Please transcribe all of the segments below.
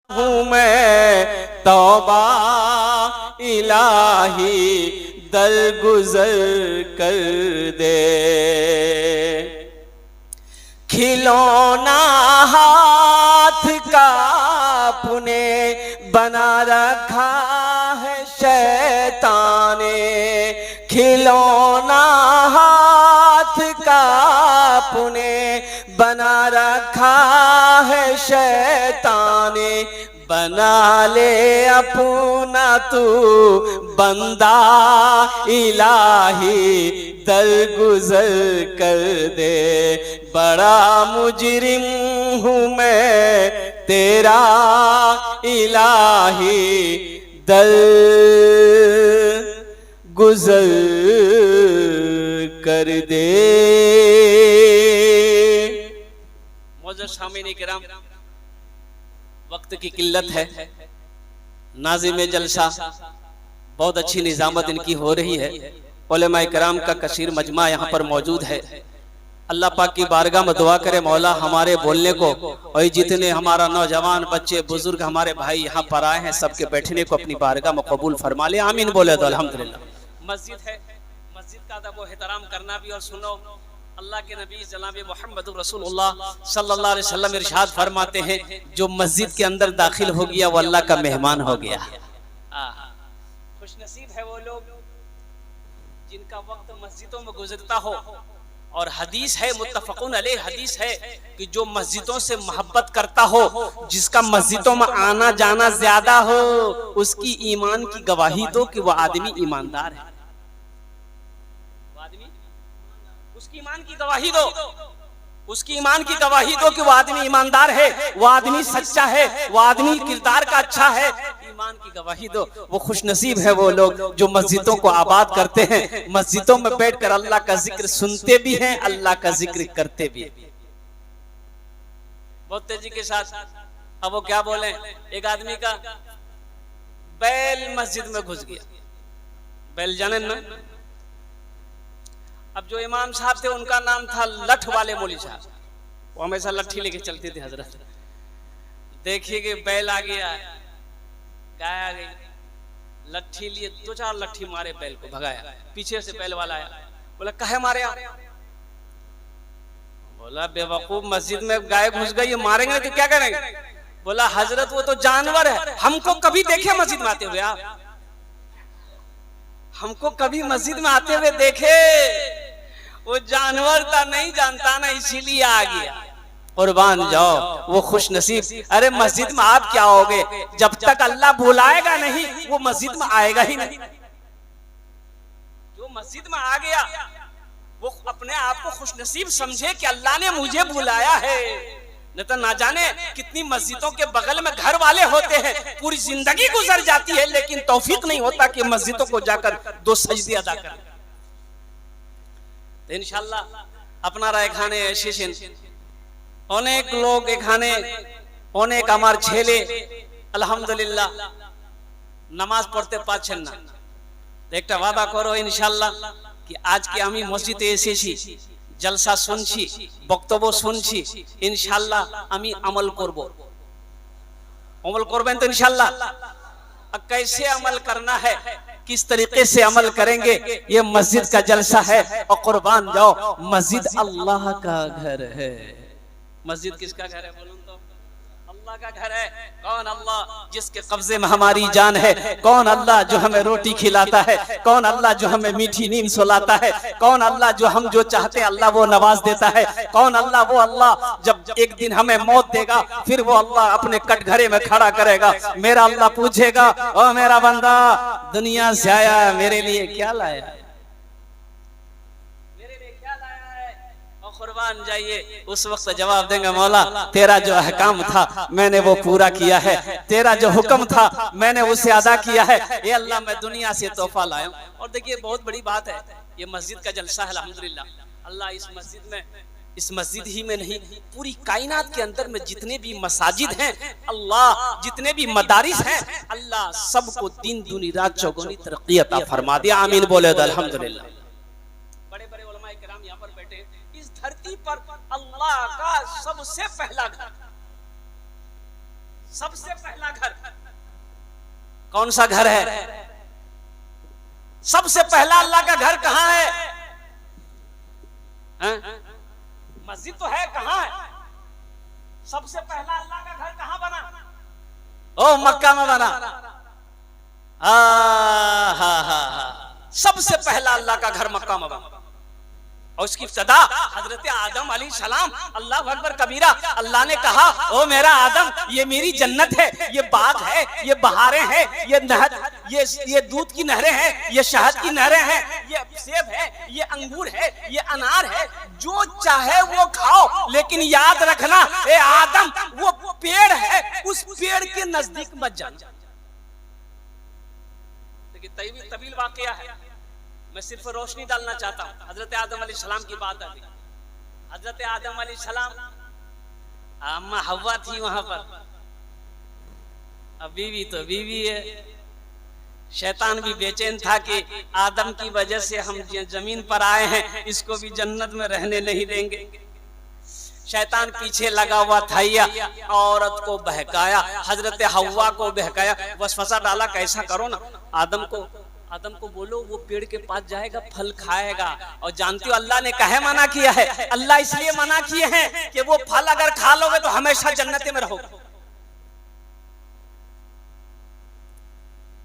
हूँ मैं तौबा इलाही दरगुजर कर दे। खिलौना हाथ का अपने बना रखा है शैतान ने। खिलौना हाथ का अपने बना रखा है शैतान ने। बना ले अपना तू बंदा इलाही दरगुजर कर दे। बड़ा मुजरिम हूँ मैं तेरा इलाही दरगुजर कर दे। मौजूद सामीन किराम, वक्त की किल्लत है, नाज़िम जलसा बहुत अच्छी निज़ामत इनकी हो रही है। उलमा इकराम का कसीर मजमा यहाँ पर मौजूद है। अल्लाह पाक की बारगाह में दुआ करे मौला हमारे बोलने को और जितने हमारा नौजवान बच्चे बुजुर्ग हमारे भाई यहाँ पर आए हैं सबके बैठने को अपनी बारगाह में कबूल फरमा ले। आमीन बोले तो अल्हम्दुलिल्लाह। मस्जिद है, मस्जिद का अदब व एहतराम करना भी। और सुनो, अल्लाह के नबी जनाब मोहम्मद रसूलुल्लाह सल्लल्लाहु अलैहि वसल्लम इरशाद फरमाते हैं जो मस्जिद के अंदर दाखिल हो गया वो अल्लाह का मेहमान हो गया। खुशनसीब है वो लोग जिनका वक्त मस्जिदों में गुजरता हो। और हदीस है, मुत्तफकुन अलैह हदीस है कि जो मस्जिदों से मोहब्बत करता हो, जिसका मस्जिदों में आना जाना ज्यादा हो, उसकी ईमान की गवाही दो कि वह आदमी ईमानदार है। उसकी ईमान की गवाही दो, उसकी ईमान की गवाही दो कि वो आदमी ईमानदार है, वो आदमी सच्चा है, वो आदमी किरदार का अच्छा है। ईमान की गवाही दो। वो खुशनसीब है वो लोग जो मस्जिदों को आबाद करते हैं, मस्जिदों में बैठकर अल्लाह का जिक्र सुनते भी हैं, अल्लाह का जिक्र करते भी हैं बहुत तेजी के साथ। अब वो क्या बोले, एक आदमी का बैल मस्जिद में घुस गया। बैल जाने ना, अब जो इमाम साहब थे उनका नाम था लठ वाले मौली साहब। वो हमेशा लट्ठी लेके चलते थे हजरत। देखिए कि बैल आ गया, गाय आ गई, लट्ठी लिए 2-4 लट्ठी मारे बैल को, भगाया। पीछे से बैल वाला आया, बोला काहे मारे आप? बोला बेवकूफ, मस्जिद में गाय घुस गई, मारेंगे तो क्या करेंगे? बोला हजरत वो तो जानवर है, हमको कभी देखे मस्जिद में आते हुए आप? हमको कभी मस्जिद में आते हुए देखे? वो जानवर था, नहीं जानता ना, इसीलिए आ गया। कुर्बान जाओ वो खुश नसीब। अरे मस्जिद में आप क्या होगे? जब तक अल्लाह बुलाएगा नहीं वो मस्जिद में आएगा ही नहीं। जो मस्जिद में आ गया वो अपने आप को खुश नसीब समझे कि अल्लाह ने मुझे बुलाया है। नहीं तो ना जाने कितनी मस्जिदों के बगल में घर वाले होते हैं, पूरी जिंदगी गुजर जाती है लेकिन तौफीक नहीं होता कि मस्जिदों को जाकर 2 सजदे अदा करें। तो इंशाल्लाह अपना एखाने एसेছেন অনেক লোক, এখানে অনেক আমার ছেলে আলহামদুলিল্লাহ নামাজ পড়তে পারছেন না। একটা ওয়াদা করো ইনশাআল্লাহ कि आज के আমি মসজিদে এসেছি, जलसा सुनছি, বক্তব্য শুনছি, इंशाल्लाह আমি अमल করব। अमल করবেন तो इंशाल्लाह? कैसे अमल करना है, किस तरीके से अमल करेंगे? ये मस्जिद का जलसा है। और कुर्बान जाओ मस्जिद अल्लाह का घर है। मस्जिद किसका घर है बोलूं तो? अल्लाह का घर है। कौन अल्लाह? जिसके कब्जे में हमारी जान है। कौन अल्लाह? जो हमें रोटी खिलाता है। कौन अल्लाह? जो हमें मीठी नींद सुलाता है। कौन अल्लाह? जो हम जो चाहते हैं अल्लाह वो नवाज देता है। कौन अल्लाह? वो अल्लाह जब एक दिन हमें मौत देगा फिर वो अल्लाह अपने कटघरे में खड़ा करेगा। मेरा अल्लाह पूछेगा, ओ मेरा बंदा दुनिया से आया मेरे लिए क्या लाया? कुर्बान जाइए। उस वक्त जवाब देंगे मौला तेरा जो अहकाम था मैंने वो पूरा किया है, तेरा जो हुक्म था मैंने उसे अदा किया है। ये अल्लाह मैं दुनिया से तोहफा लाया हूं। और देखिए बहुत बड़ी बात है, ये मस्जिद का जलसा है अल्हम्दुलिल्लाह। अल्लाह इस मस्जिद में, इस मस्जिद ही में नहीं पूरी कायनात के अंदर में जितने भी मसाजिद हैं, अल्लाह जितने भी मदारिस हैं, अल्लाह सबको दिन दुनी रात चौगुनी तरक्की अता फरमा दिया। आमीन बोले तो अल्हम्दुलिल्लाह। बड़े बड़े उलमा इकराम यहाँ पर बैठे। इस धरती पर अल्लाह का सबसे पहला घर, सबसे पहला घर कौन सा घर है? सबसे पहला अल्लाह का घर कहां है? मस्जिद तो है, कहां है? सबसे पहला अल्लाह का घर कहां बना? ओ मक्का में बना। सबसे पहला अल्लाह का घर मक्का में बना और उसकी इब्तिदा हजरत आदम अलैहिस्सलाम। अल्लाह अकबर कबीरा। अल्लाह ने कहा, ओ मेरा आदम, ये मेरी जन्नत है, ये बाग है, ये बहारें हैं, ये नहर, ये दूध की नहरें हैं, ये शहद की नहरें हैं, ये सेब है, ये अंगूर है, ये अनार है, जो चाहे वो खाओ, लेकिन याद रखना ए आदम, वो पेड़ है, उस पेड़ के नजदीक मत जाना। लेकिन तवील वाकया है, मैं सिर्फ रोशनी डालना चाहता हूँ। हजरत आदम अलैहिस्सलाम की बात आती। हजरत आदम अलैहिस्सलाम, अम्मा हव्वा थी वहां पर। अब बीवी तो बीवी है। शैतान भी बेचैन था कि आदम की वजह से हम जमीन पर आए हैं, इसको भी जन्नत में रहने नहीं देंगे। शैतान पीछे लगा हुआ था, औरत को बहकाया, हजरत हव्वा को बहकाया, वसवसा डाला, कैसा करो ना, आदम को बोलो वो पेड़ के पास जाएगा, फल खाएगा। और जानती हो अल्लाह ने काहे मना किया है? अल्लाह इसलिए मना किए हैं कि वो फल अगर खा लोगे तो हमेशा जन्नत में रहोगे।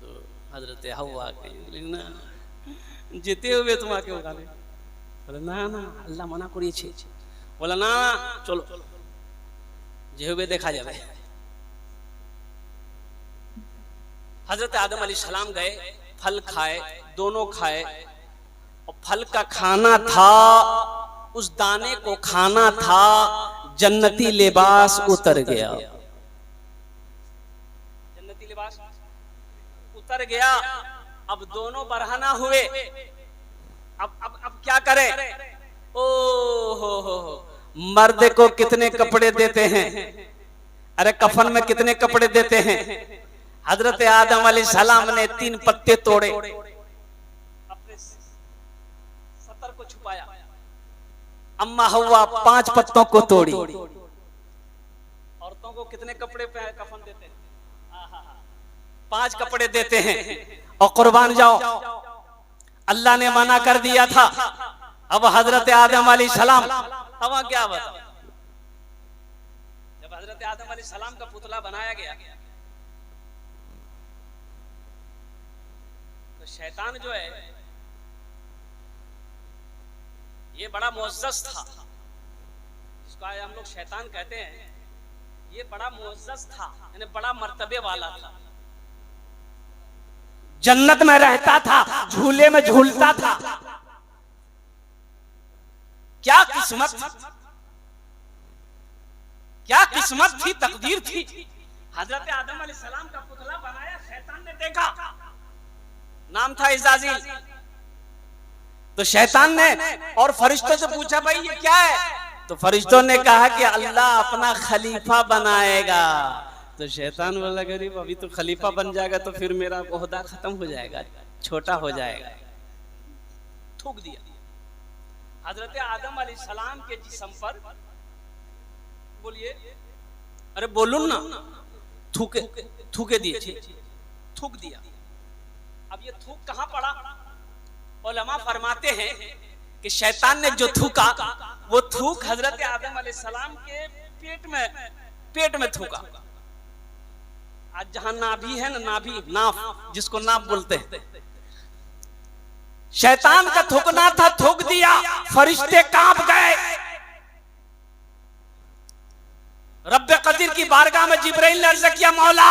तो हजरत हव्वा ना जीते हुए तुम आके उठा ले, बोले ना अल्लाह मना करिए। बोला ना चलो जे हुए देखा जाए। हजरत आदम अलैहिस्सलाम गए, फल खाए, दोनों खाए, और फल का खाना था, उस दाने को खाना था, जन्नती लिबास उतर गया। जन्नती लिबास उतर गया। अब दोनों बरहना हुए। अब क्या करें? ओ हो, मर्द को कितने कपड़े देते हैं? अरे कफन में कितने कपड़े देते हैं? हजरत आदम अलैहिस्सलाम ने 3 पत्ते तोड़े, अपने सतर को छुपाया। अम्मा हव्वा 5 पत्तों को तोड़ी। औरतों को कितने कपड़े कफन देते हैं? 5 कपड़े देते हैं और कुर्बान जाओ। अल्लाह ने मना कर दिया था। अब हजरत आदम अलैहिस्सलाम, अब क्या बताओ, जब हजरत आदम अलैहिस्सलाम का पुतला बनाया गया तो शैतान जो है ये बड़ा मुअज़्ज़ज़ था, इसको हम लोग शैतान कहते हैं। ये बड़ा मुअज़्ज़ज़ था, यानी बड़ा मर्तबे वाला था। जन्नत में रहता था, झूले में झूलता था। क्या किस्मत, क्या किस्मत थी, तकदीर थी। हजरत आदम अलैहिस्सलाम का पुतला बनाया, शैतान ने देखा, नाम था इज़ाज़ील। तो शैतान ने और फरिश्तों से पूछा, भाई ये क्या है? तो फरिश्तों ने कहा कि अल्लाह अपना खलीफा बनाएगा। तो शैतान बोला, गरीब अभी तो खलीफा बन जाएगा तो फिर मेरा ओहदा खत्म हो जाएगा, छोटा हो जाएगा। थूक दिया। हजरत आदम अलैहिस्सलाम के जिस्म पर, बोलिए, अरे बोलूं ना, थूके दिए, थूक दिया। अब ये थूक कहां पड़ा? उलमा फरमाते हैं कि शैतान ने जो थूका वो थूक हजरत आदम अलैहिस्सलाम के पेट में थूका। आज जहां नाभि है ना, नाभ जिसको नाभ बोलते हैं, शैतान का थूकना था, थूक दिया। फरिश्ते कांप गए। रब्बे कदीर की बारगाह में जिब्राइल ने अर्ज़ किया, मौला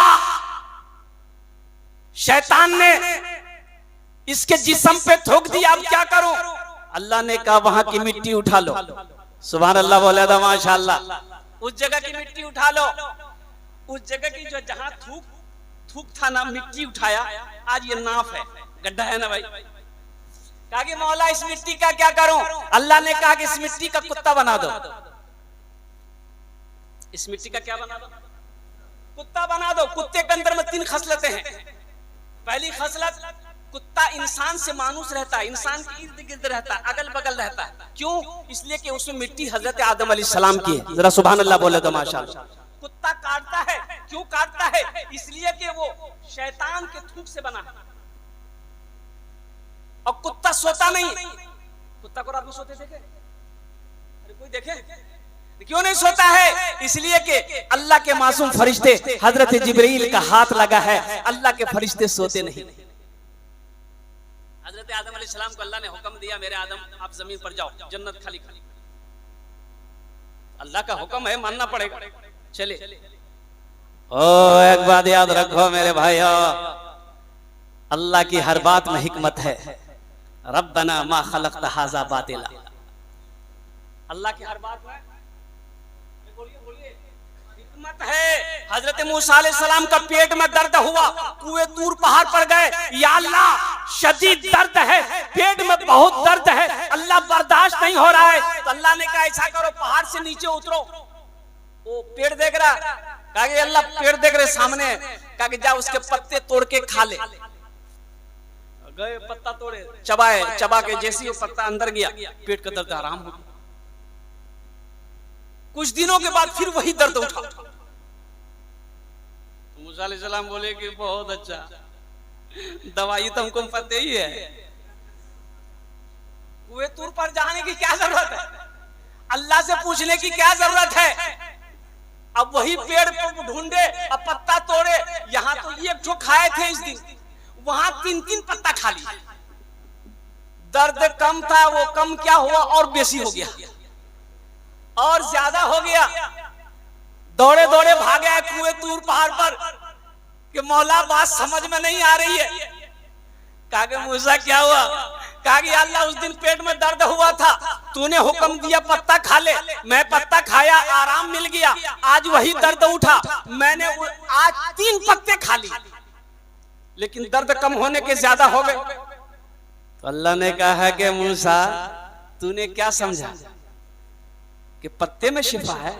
शैतान ने इसके जिस्म पे थूक दिया, अब क्या करूं? अल्लाह ने कहा वहां की मिट्टी उठा लो। सुभान अल्लाह, बोला था माशाअल्लाह। उस जगह की मिट्टी उठा लो। उस जगह की जो जहां थूक था ना, मिट्टी उठाया। आज ये नाफ है, गड्ढा है ना भाई। कहा कि मौला इस मिट्टी का क्या करूं? अल्लाह ने कहा कि इस मिट्टी का कुत्ता बना दो। इस मिट्टी का क्या बना दो? कुत्ता बना दो। कुत्ते के अंदर में 3 खसलतें हैं। पहली खसलत, कुत्ता इंसान से मानुस रहता है, इंसान के इर्द गिर्द रहता है, अगल बगल रहता है। क्यों? इसलिए कि उसमें मिट्टी हजरत आदम अलैहिस्सलाम की है। जरा सुभान अल्लाह बोले तो माशाअल्लाह। कुत्ता काटता है, क्यों काटता है? इसलिए कि वो शैतान के थूक से बना है। और कुत्ता सोता नहीं। कुत्ता को रात में सोते देखे? अरे कोई देखे? क्यों नहीं सोता है? इसलिए कि अल्लाह के मासूम फरिश्ते हजरत जिब्रील का हाथ लगा है, अल्लाह के फरिश्ते सोते नहीं। हजरत आदम अलैहिस्सलाम को अल्लाह ने हुक्म दिया, मेरे आदम आप जमीन पर जाओ, जन्नत खाली खाली। अल्लाह का हुक्म है, मानना पड़ेगा। चले ओ एक बात याद रखो मेरे भाइयों, अल्लाह की हर बात में हिकमत है। रब्बना मा खलक़्त हाज़ा बातिला। अल्लाह की हर बात में हिकमत है। हजरत मूसा अलैहिस्सलाम का पेट में दर्द हुआ, कुएं तूर पहाड़ पर गए, या अल्लाह शदीद दर्द है, पेट में बहुत दर्द है, अल्लाह बर्दाश्त नहीं हो रहा है। तो अल्लाह ने कहा ऐसा करो, पहाड़ से नीचे उतरो। वो पेड़ देख रहा, कहा कि अल्लाह पेड़ देख रहे सामने, कहा कि जा उसके पत्ते तोड़ के खा ले। गए पत्ता तोड़े, चबाए, चबा के जैसे वो पत्ता अंदर गया, पेट का दर्द आराम हो गया। कुछ दिनों के बाद फिर वही दर्द उठा। मूसा अलैहिस्सलाम बोले कि बहुत अच्छा, दवाई तो हमको पता ही है, कुएं तूर पर जाने की क्या जरूरत है, अल्लाह से पूछने की क्या जरूरत है। अब वही पेड़ को ढूंढे, अब पत्ता तोड़े, यहाँ तो एक जो खाए थे इस दिन, वहां 3-3 पत्ता खा लिया। दर्द कम था, वो कम क्या हुआ और बेसी हो गया और ज्यादा हो गया। दौड़े दौड़े भागे आए कुएं तूर पहाड़ पर कि मौला बात समझ में नहीं आ रही है। कहा कि मूसा क्या हुआ? कहा कि अल्लाह उस दिन पेट में दर्द हुआ था, तूने हुक्म दिया पत्ता खा ले, मैं पत्ता खाया, आराम मिल गया। आज वही दर्द उठा, मैंने आज 3 पत्ते खा लिए, लेकिन दर्द कम होने के ज्यादा हो गए। तो अल्लाह ने कहा कि मूसा तूने क्या समझा कि पत्ते में शिफा है?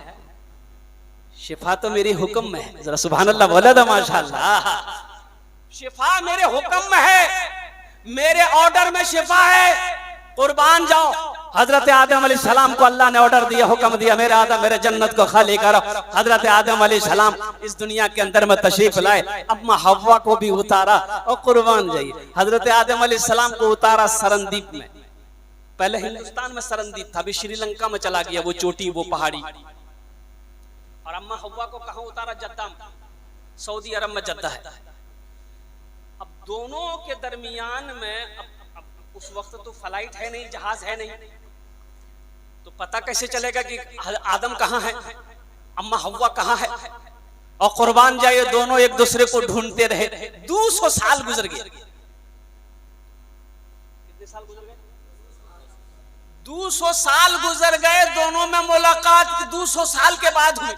शिफा तो मेरी हुक्म में है। जरा सुभान अल्लाह बोला था माशाअल्लाह। शिफा मेरे हुक्म में है, मेरे ऑर्डर में शिफा है। कुर्बान जाओ। हजरत आदम अलैहिस्सलाम को अल्लाह ने ऑर्डर दिया, हुक्म दिया, मेरे आदम मेरे जन्नत को खाली करो। हजरत आदम अलैहिस्सलाम इस दुनिया के अंदर में तशरीफ लाए, अम्मा हव्वा को भी उतारा और कुर्बान जाइए। हजरत आदम अलैहिस्सलाम को उतारा सरनदीप में, पहले हिंदुस्तान में सरनदीप था, अभी श्रीलंका में चला गया वो चोटी, वो पहाड़ी। और अम्मा हव्वा को कहां उतारा? जद्दा में, सऊदी अरब में जद्दा है। अब दोनों के दरमियान में अब उस वक्त तो फ्लाइट है नहीं, जहाज है नहीं, तो पता कैसे चलेगा कि आदम कहां है, अम्मा हव्वा कहां है? और कुर्बान जाए दोनों एक दूसरे को ढूंढते रहे। 200 साल गुजर गए। कितने साल गुजर गए? 200 साल गुजर गए, दोनों में मुलाकात 200 साल के बाद हुई।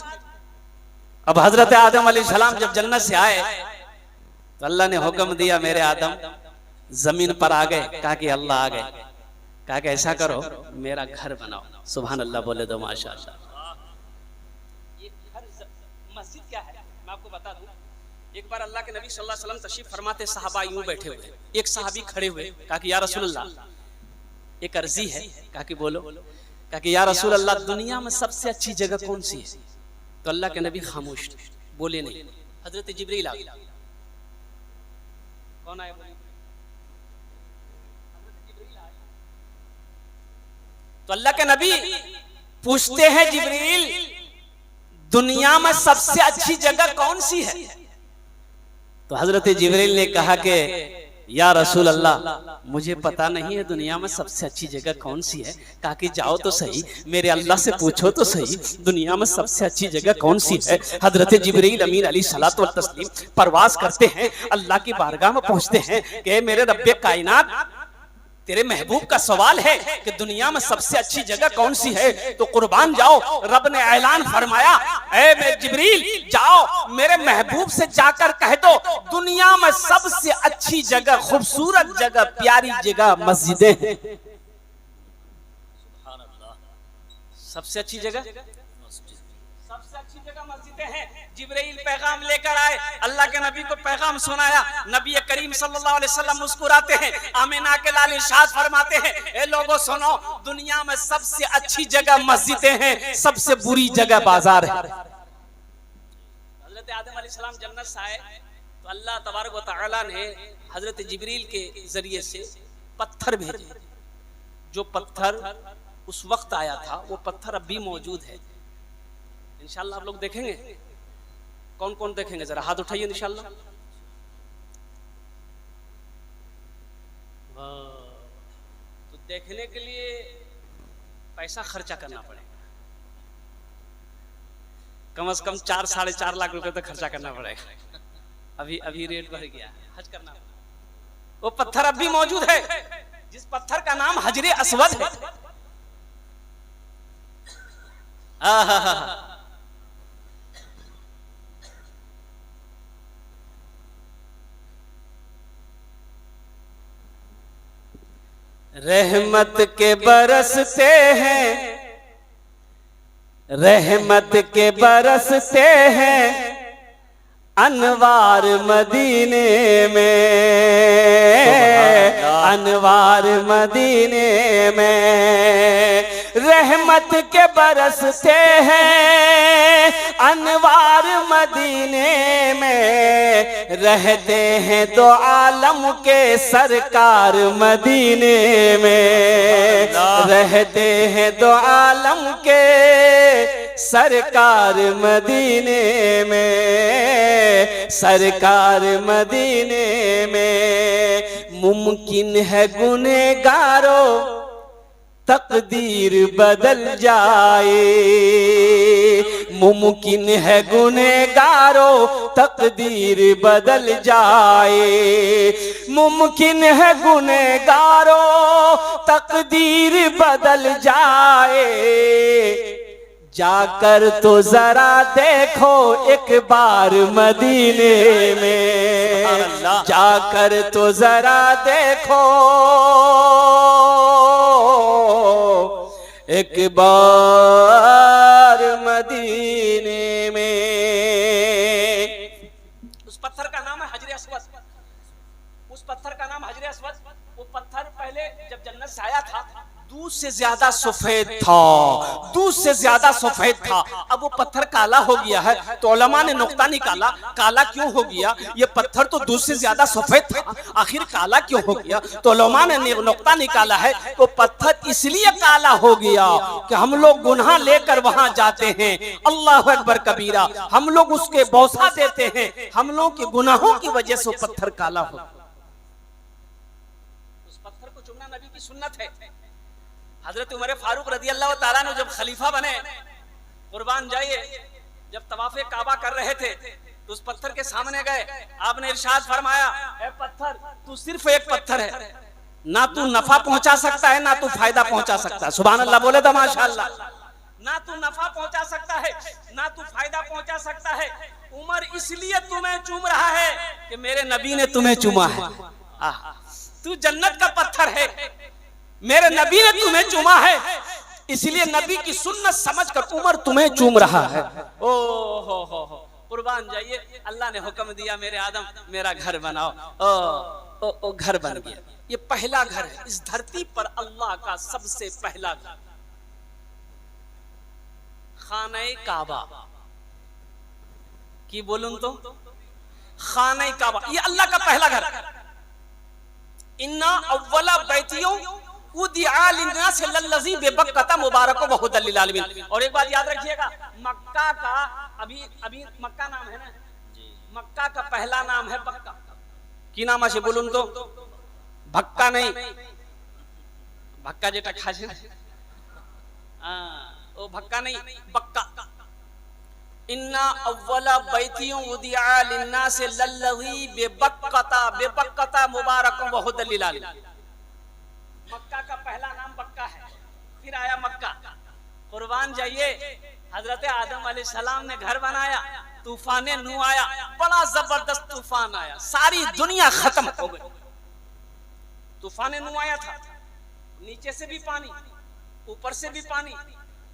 अब हजरत आदम अलैहिस्सलाम जब जन्नत से आए तो अल्लाह ने हुक्म दिया, मेरे आदम जमीन पर आ गए। कहा कि अल्लाह आ गए, कहा कि ऐसा करो मेरा घर बनाओ। सुभान अल्लाह बोले तो माशाअल्लाह। ये घर मस्जिद क्या है मैं आपको बता दूं। एक बार अल्लाह के नबी सल्लल्लाहु अलैहि वसल्लम तशरीफ फरमाते, सहाबा यूं बैठे हुए, एक सहाबी खड़े हुए, कहा कि या रसूलल्लाह एक अर्जी है। कहा कि बोलो। कहा कि या रसूल अल्लाह दुनिया में सबसे अच्छी जगह कौन सी है? तो अल्लाह के नबी खामोश बोले नहीं। हजरत जिब्रील आ गए। कौन आया? तो अल्लाह के नबी पूछते हैं, जिब्रील दुनिया में सबसे अच्छी जगह कौन सी है? तो हजरत जिब्रील ने कहा कि या रसूल अल्लाह मुझे पता नहीं है दुनिया में सबसे अच्छी जगह कौन सी है। कहा कि जाओ तो सही, मेरे अल्लाह से पूछो तो सही, दुनिया में सबसे अच्छी जगह कौन सी है। हजरत जिब्रील अमीन अलैहिस्सलातु व तस्लीम परवास करते हैं, अल्लाह की बारगाह में पहुंचते हैं कि मेरे रब्बे कायनात, तेरे महबूब का सवाल है कि दुनिया में सबसे अच्छी जगह कौन सी है। तो कुर्बान जाओ, रब ने ऐलान फरमाया, ऐ जिब्रील जाओ मेरे महबूब से जाकर कह दो दुनिया में सबसे अच्छी जगह, खूबसूरत जगह, प्यारी जगह मस्जिदें हैं। सबसे अच्छी जगह, सबसे अच्छी जगह मस्जिदें हैं। जिब्रील पैगाम लेकर आए, अल्लाह के नबी को पैगाम सुनाया। नबी करीम सल्लल्लाहु अलैहि वसल्लम मुस्कुराते हैं, आमिना के लाल इरशाद फरमाते हैं, ए लोगों सुनो, दुनिया में सबसे अच्छी जगह मस्जिदें हैं, सबसे बुरी जगह बाजार है। हजरत आदम अलैहिस्सलाम जन्नत से आए तो अल्लाह तबारक व तआला ने हजरत जिब्रील के जरिए से पत्थर भेजे। जो पत्थर उस वक्त आया था वो पत्थर अब भी मौजूद है। इंशाल्लाह आप लोग देखेंगे। कौन कौन देखेंगे, जरा हाथ उठाइए इंशाल्लाह। तो देखने के लिए पैसा खर्चा करना पड़ेगा, कम से कम 4-4.5 लाख रुपए तो खर्चा करना पड़ेगा। अभी रेट बढ़ गया, हज करना पड़ेगा। वो पत्थर अब भी मौजूद है, जिस पत्थर का नाम हजरे अस्वद है। रहमत के बरसते हैं, रहमत के बरसते हैं अनवार मदीने में, अनवार मदीने में। रहमत के बरसते हैं अनवार मदीने में, रहते हैं दो आलम के सरकार मदीने में, रहते हैं दो आलम के सरकार मदीने में, सरकार मदीने में। मुमकिन है गुनहगारों तकदीर बदल जाए, मुमकिन है गुनहगारों तकदीर बदल जाए, मुमकिन है गुनहगारों तकदीर बदल जाए। जाकर तो जरा देखो एक बार मदीने में, जाकर तो जरा देखो एक बार मदीने में। उस पत्थर का नाम है हजरे अस्वद, उस पत्थर का नाम हजरे अस्वद। वो पत्थर पहले जब जन्नत से आया था दूध से ज्यादा सफेद था, दूध से ज्यादा सफेद था। अब वो पत्थर काला हो गया है तो उलमा ने नुक्ता निकाला, काला क्यों हो गया? ये पत्थर तो दूध से ज्यादा सफेद था, आखिर काला क्यों हो गया? तो उलमा ने नुक्ता निकाला है तो पत्थर इसलिए काला हो गया कि हम लोग गुनाह लेकर वहां जाते हैं, अल्लाह अकबर कबीरा, हम लोग उसके बौसा देते हैं, हम लोग के गुनाहों की वजह से पत्थर काला हो। उस पत्थर को चुमना नबी की सुन्नत है। हजरत उमर फारूक रजी अल्लाह ताला ने जब खलीफा बने, कुर्बान जाइए, जब तवाफे काबा कर रहे थे तो उस पत्थर के सामने गए, आपने इरशाद फरमाया, ए पत्थर तू सिर्फ एक पत्थर है, ना तू नफा पहुंचा सकता है ना तू फायदा पहुंचा सकता है। सुभान अल्लाह बोले तो माशाअल्लाह। ना तू नफा पहुंचा सकता है ना तू फायदा पहुंचा सकता है। उमर इसलिए तुम्हें चूम रहा है कि मेरे नबी ने तुम्हें चूमा है। तू जन्नत का पत्थर है, मेरे नबी ने तुम्हें चूमा है, इसलिए नबी की सुन्नत समझकर उमर तुम्हें चूम रहा है। ओ हो कुर्बान जाइए, अल्लाह ने हुक्म दिया मेरे आदम मेरा घर बनाओ। ओ घर बन गया। ये पहला घर है इस धरती पर, अल्लाह का सबसे पहला घर, खाने काबा की बोलूं तो खाने काबा, ये अल्लाह का पहला घर। इन्ना अव्वला बैतियों और एक बात याद रखिएगा, मक्का का अभी मक्का नाम है ना, मक्का का पहला नाम है बक्का। की नाम है बोलूं तो भक्का नहीं, भक्का जेटा खाजे ओ भक्का नहीं, बक्का। इन्ना अव्वला बैतियों उदिया लिन्नास लल्लज़ी बेबक्कता, बेबक्कता मुबारकम व हुदल लिल आलमीन। मक्का का पहला नाम बक्का है, फिर आया मक्का। कुर्बान जाइए, हजरत आदम अलैहिस्सलाम ने घर बनाया, तूफान नू आया, बड़ा जबरदस्त तूफान आया, सारी दुनिया खत्म हो गई। तूफान नू आया था, नीचे से भी पानी ऊपर से भी पानी,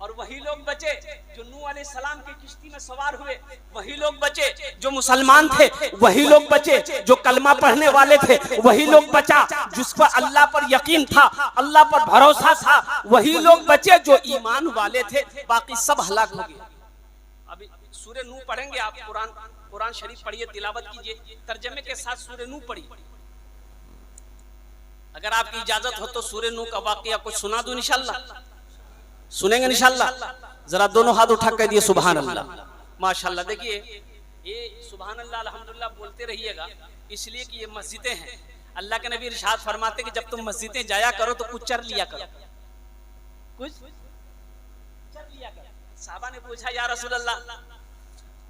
और वही लोग बचे जो नूह अलैहिस्सलाम की किश्ती में सवार हुए, वही लोग बचे जो मुसलमान थे, वही लोग बचे जो कलमा पढ़ने वाले थे, वही लोग बचा जिस पर अल्लाह पर यकीन था, अल्लाह पर भरोसा था, वही लोग बचे जो ईमान वाले थे, बाकी सब हलाक हो गए। अभी सूरह नूह पढ़ेंगे आप, कुरान कुरान शरीफ पढ़िए, तिलावत कीजिए, तर्जमे के साथ सूरह नूह पढ़िए। अगर आपकी इजाजत हो तो सूरह नूह का वाकया कुछ सुना दूं इंशाल्लाह? सुनेंगे इंशाल्लाह? जरा दोनों हाथ उठा कर दिए सुभान अल्लाह, माशाल्लाह। देखिए ये सुभान अल्लाह अल्हम्दुलिल्लाह बोलते रहिएगा, इसलिए कि ये मस्जिदें हैं। अल्लाह के नबी इरशाद फरमाते कि जब तुम मस्जिदें जाया करो तो कुछ चर लिया करो, कुछ चर लिया करो। साहबा ने पूछा या रसूल अल्लाह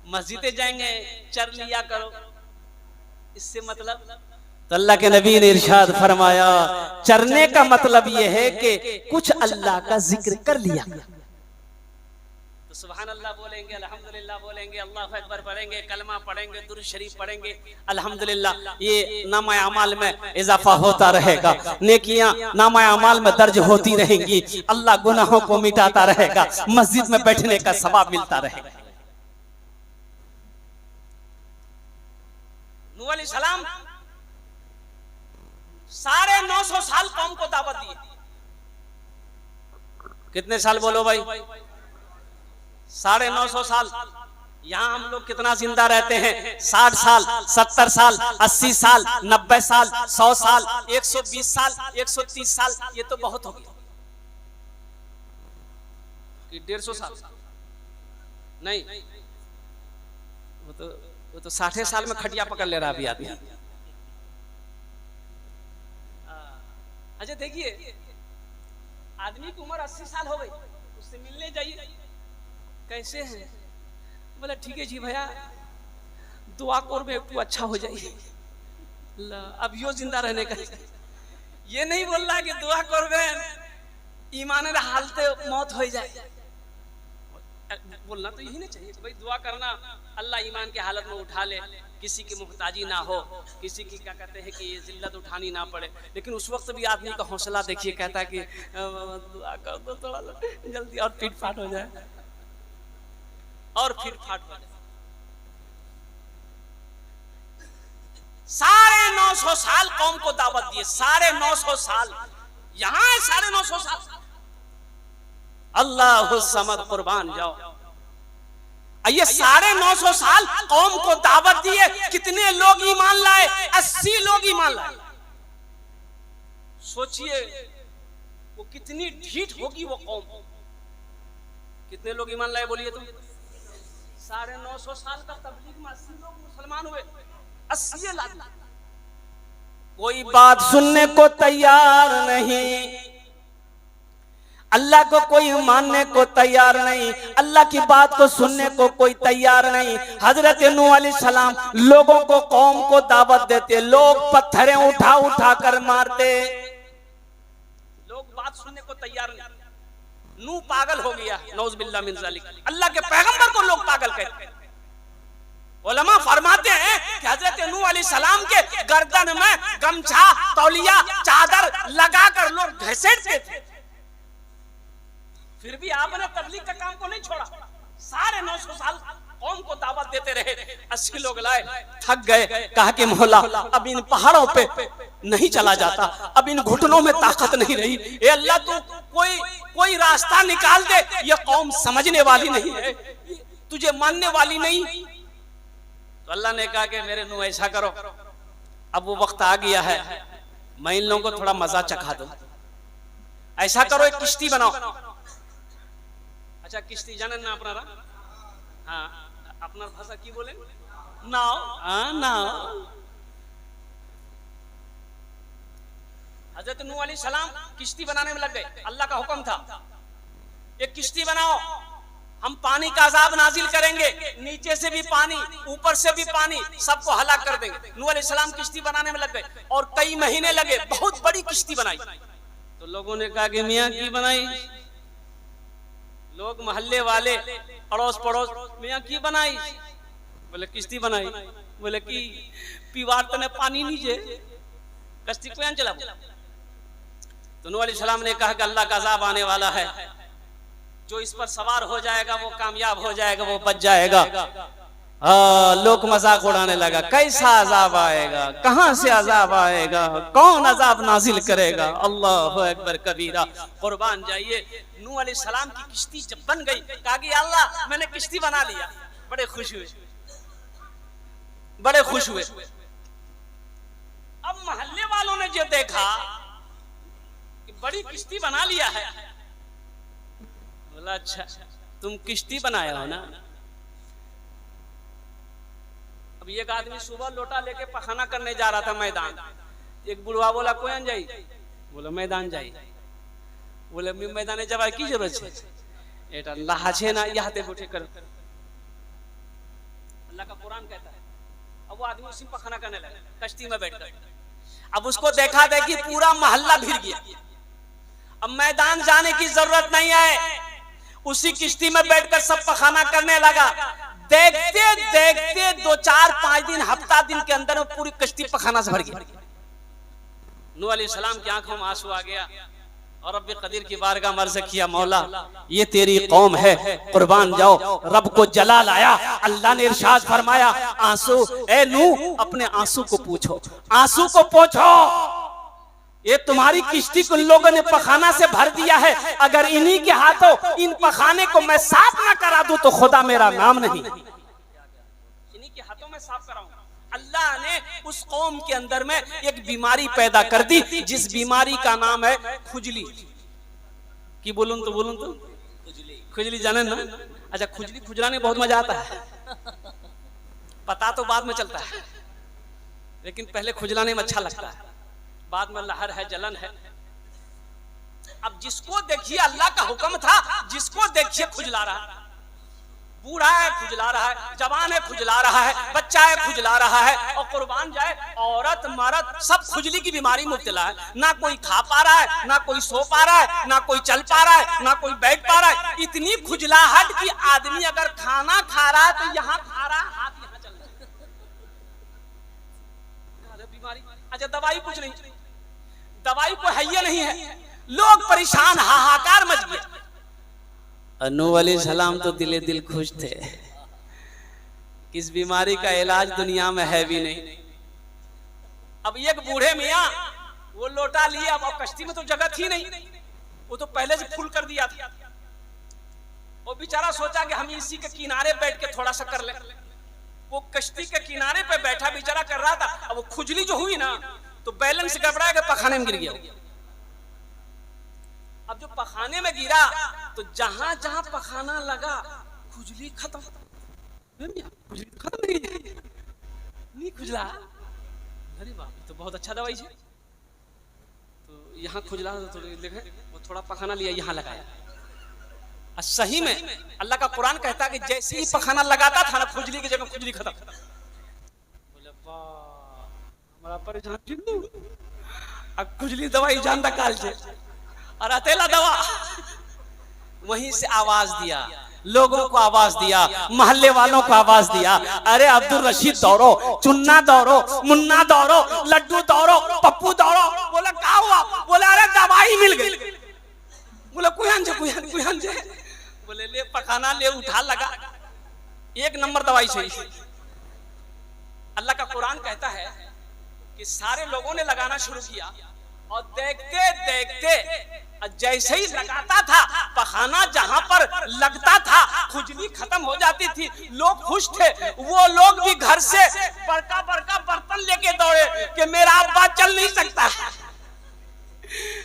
मस्जिदें जाएंगे चर लिया करो, इससे मतलब? तो अल्लाह के नबी ने इरशाद फरमाया चरने का मतलब यह है कि कुछ अल्लाह का जिक्र कर लिया। तो सुभान अल्लाह बोलेंगे, अल्हम्दुलिल्लाह बोलेंगे, अल्लाहु अकबर पढ़ेंगे, कलमा पढ़ेंगे, दुरूद शरीफ पढ़ेंगे, अल्हम्दुलिल्लाह ये नामा अमाल में इजाफा होता रहेगा, नेकियां नामा अमाल में दर्ज होती रहेंगी, अल्लाह गुनाहों को मिटाता रहेगा, मस्जिद में बैठने का सवाब मिलता रहेगा। नूह अलैहिस्सलाम 950 साल कौम को दावत दी। कितने साल बोलो भाई? 950 साल। यहाँ हम लोग कितना जिंदा रहते हैं? 60 साल, 70 साल, 80 साल, 90 साल, 100 साल, 120 साल, 130 साल, ये तो बहुत हो गया। 150 साल नहीं, वो तो 60 साल में खटिया पकड़ ले रहा अभी आदमी। अच्छा देखिए आदमी की उम्र 80 साल हो गई, उससे मिलने जाइए, कैसे हैं? बोला ठीक है जी भैया, दुआ कर में तू अच्छा हो जाइए, अब यो जिंदा रहने का। ये नहीं बोल रहा कि दुआ कर में ईमान हालते मौत हो जाए, बोलना तो यही नहीं चाहिए भाई दुआ करना अल्लाह ईमान के हालत में उठा ले, किसी की मुहताजी ना हो, किसी की क्या कहते हैं कि ये जिल्लत उठानी ना पड़े। लेकिन उस वक्त भी आदमी का हौसला देखिए, कहता है कि दुआ कर दो थोड़ा जल्दी और पीट फाट हो जाए, और फिर फाट हो जाए। 950 साल कौम को दावत दिए, 950 साल, यहाँ 950 साल। अल्लाह समद कुर्बान जाओ। ये 950 साल कौम को दावत दिए, कितने लोग ईमान लाए? 80 लोग ईमान लाए। सोचिए वो कितनी ढीठ होगी वो कौम। कितने लोग ईमान लाए बोलिए तुम? 950 साल का तबलीग में 80 लोग मुसलमान हुए, 80 लाख। कोई बात सुनने को तैयार नहीं, अल्लाह को कोई मानने को तैयार नहीं, अल्लाह की बात को सुनने को कोई तैयार नहीं। हजरत नूह अलैहिस्सलाम लोगों को, कौम को दावत देते, लोग पत्थरें उठा उठा कर मारते, लोग बात सुनने को तैयार नहीं। नूह पागल हो गया, नौज़ बिल्लाह मिन ज़ालिक। अल्लाह के पैगंबर को लोग पागल कहते हैं। उलमा फरमाते हैं कि हजरत नूह अलैहिस्सलाम के गर्दन में गमछा, तौलिया, चादर लगाकर लोग घसीटते थे, फिर भी आपने तबलीग का काम को नहीं छोड़ा। 950 साल कौम को दावत देते रहे, 80 लोग लाए, थक गए, कहा कि मौला अब इन पहाड़ों पे नहीं चला जाता, अब इन घुटनों में ताकत नहीं रही, ए अल्लाह तू कोई रास्ता निकाल दे, ये कौम समझने वाली नहीं है, तुझे मानने वाली नहीं। तो अल्लाह ने कहा कि मेरे नूह ऐसा करो, अब वो वक्त आ गया है, मैं इन लोगों को थोड़ा मजा चखा दूं। ऐसा करो एक किश्ती बनाओ। अच्छा किश्ती जाने ना अपना? हाँ अपना भाषा की बोले? नाव। हाँ नाव। हजरत नूह अलैहिस्सलाम किश्ती बनाने में लग गए, अल्लाह का हुक्म था एक किश्ती बनाओ, हम पानी का अजाब नाजिल करेंगे, नीचे से भी पानी, ऊपर से भी पानी, सबको हलाक कर देंगे। नूह अलैहिस्सलाम किश्ती बनाने में लग गए और कई महीने लगे, बहुत बड़ी किश्ती बनाई। तो लोगों ने कहा कि मियाँ की बनाई? लोग मोहल्ले वाले, अड़ोस पड़ोस, मियाँ की बनाई? बोले किश्ती बनाई। बोले कि पीवार तने पानी नीचे कश्ती को चला। तो नूह अलैहिस्सलाम ने कहा कि अल्लाह का अजाब आने वाला है, जो इस पर सवार हो जाएगा वो कामयाब हो जाएगा, वो बच जाएगा। लोग मजाक उड़ाने लगा, कैसा अजाब आएगा, कहां से अजाब आएगा, कौन अजाब नाजिल करेगा? अल्लाहु अकबर कबीरा। कुर्बान जाइए, नूह अलैहिस्सलाम की किश्ती जब बन गई, कहा कि अल्लाह मैंने किश्ती बना लिया, बड़े खुश हुए। बड़े खुश हुए। अब मोहल्ले वालों ने जो देखा कि बड़ी किश्ती बना लिया है, बोला अच्छा तुम किश्ती बनाए हो ना। अब एक आदमी सुबह लोटा लेके पखाना करने जा रहा था मैदान, एक बुढ़वा बोला कोई जाई, बोला मैदान जाई, बोले मैदाने जब की जरूरत है एटा लहाछे ना यहाँ ते बैठे कर। अल्लाह का कुरान कहता है। अब वो आदमी उसी पखाना करने लगा कश्ती में बैठकर। अब उसको देखा देखी पूरा मोहल्ला भिड़ गया। अब मैदान जाने की जरूरत नहीं है, उसी किश्ती में बैठकर सब पखाना करने लगा। देखते देखते 2 4 5 दिन हफ्ता दिन के अंदर में पूरी कश्ती पखाना से भर गई। नूह अलैहिस्सलाम की आंखों में आंसू आ गया और रब्बे कदीर की बारगाह में अर्ज़ किया, मौला ये तेरी कौम है, कुर्बान जाओ। रब को जलाल आया, अल्लाह ने इरशाद फरमाया आंसू, ए नूह अपने आंसू को पूछो, आंसू को पूछो, ये तुम्हारी किश्ती को लोगों ने पखाना से भर दिया है, अगर इन्हीं के हाथों इन पखाने को मैं साफ ना करा दूं तो खुदा मेरा नाम नहीं। इन्हीं के हाथों में साफ कराऊंगा। अल्लाह ने उस कौम के अंदर में एक बीमारी पैदा कर दी, जिस बीमारी का नाम है खुजली। की बोलूं तो खुजली जाने ना। अच्छा खुजली खुजलाने बहुत मजा आता है, पता तो बाद में चलता है, लेकिन पहले खुजलाने में अच्छा लगता है, बाद में लहर है जलन है। अब जिसको देखिए अल्लाह का हुक्म था, जिसको देखिए खुजला रहा है, बूढ़ा है खुजला रहा है, जवान है खुजला रहा है, बच्चा है खुजला रहा है, और कुर्बान जाए औरत मर्द सब खुजली की बीमारी मुब्तला है। ना कोई खा पा रहा है, ना कोई सो पा रहा है, ना कोई चल पा रहा है, ना कोई बैठ पा रहा है। इतनी खुजलाहट की आदमी अगर खाना खा रहा है तो यहाँ खा रहा है, हाथ यहाँ चल रहा है, बीमारी। अच्छा दवाई कुछ नहीं, दवाई को है ये नहीं है, लोग परेशान, हाहाकार मच गया। नूह अलैहिस्सलाम तो दिले दिल खुश थे, किस बीमारी का इलाज दुनिया में है भी नहीं। अब एक बूढ़े मियाँ वो लोटा लिए, अब कश्ती में तो जगह थी नहीं, वो तो पहले से फुल कर दिया था। वो बेचारा सोचा कि हम इसी के किनारे बैठ के थोड़ा सा कर ले। वो कश्ती के किनारे पे बैठा बेचारा कर रहा था। अब वो खुजली जो हुई ना तो बैलेंस गड़बड़ा के पखाने में गिर गया। अब जो पखाने में गिरा तो जहां जहां पखाना लगा खुजली खत्म। खुजली खत्म नहीं खुजला। अरे बाप तो बहुत अच्छा दवाई है। तो यहाँ खुजला तो लिखे वो थोड़ा पखाना लिया यहाँ लगाया। सही में अल्लाह का कुरान कहता है कि जैसे ही पखाना लगाता था ना खुजली की जगह खुजली खत्म। बोले हमारा परेशान अब खुजली दवाई जानता काल से और अतेला दवा। वहीं से आवाज दिया, लोगों को आवाज दिया, मोहल्ले वालों को आवाज दिया, अरे अब्दुल रशीद दौड़ो, चुन्ना दौड़ो, मुन्ना दौड़ो, लड्डू दौड़ो, पप्पू दौड़ो। बोला क्या हुआ? बोला अरे दवाई मिल गई। बोला कुयान जे बोले ले पखाना ले उठा लगा, 1 नंबर दवाई चाहिए। अल्लाह का कुरान कहता है कि सारे लोगों ने लगाना शुरू किया और देखते देखते जैसे ही लगाता था पखाना जहां पर लगता था खुजली खत्म हो जाती थी। लोग खुश थे। वो लोग भी घर से बड़का बड़का बर्तन लेके दौड़े कि मेरा अब्बा चल नहीं सकता,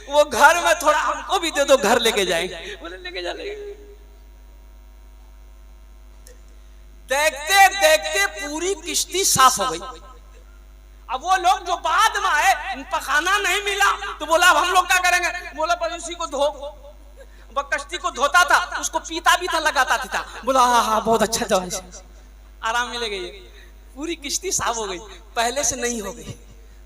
वो घर में थोड़ा हमको भी दे दो, घर लेके जाएंगे। बोले लेके जा लेंगे। देखते देखते पूरी किश्ती साफ हो गई। अब वो लोग जो बाद में आए पखाना नहीं मिला तो बोला अब हम लोग क्या करेंगे? बोला बस उसी को धो। वो कश्ती को धोता था, उसको पीता भी था, लगाता था। बोला हाँ बहुत अच्छा दवाई से आराम मिलेगा। ये पूरी किश्ती साफ हो गई, पहले से नहीं हो गई।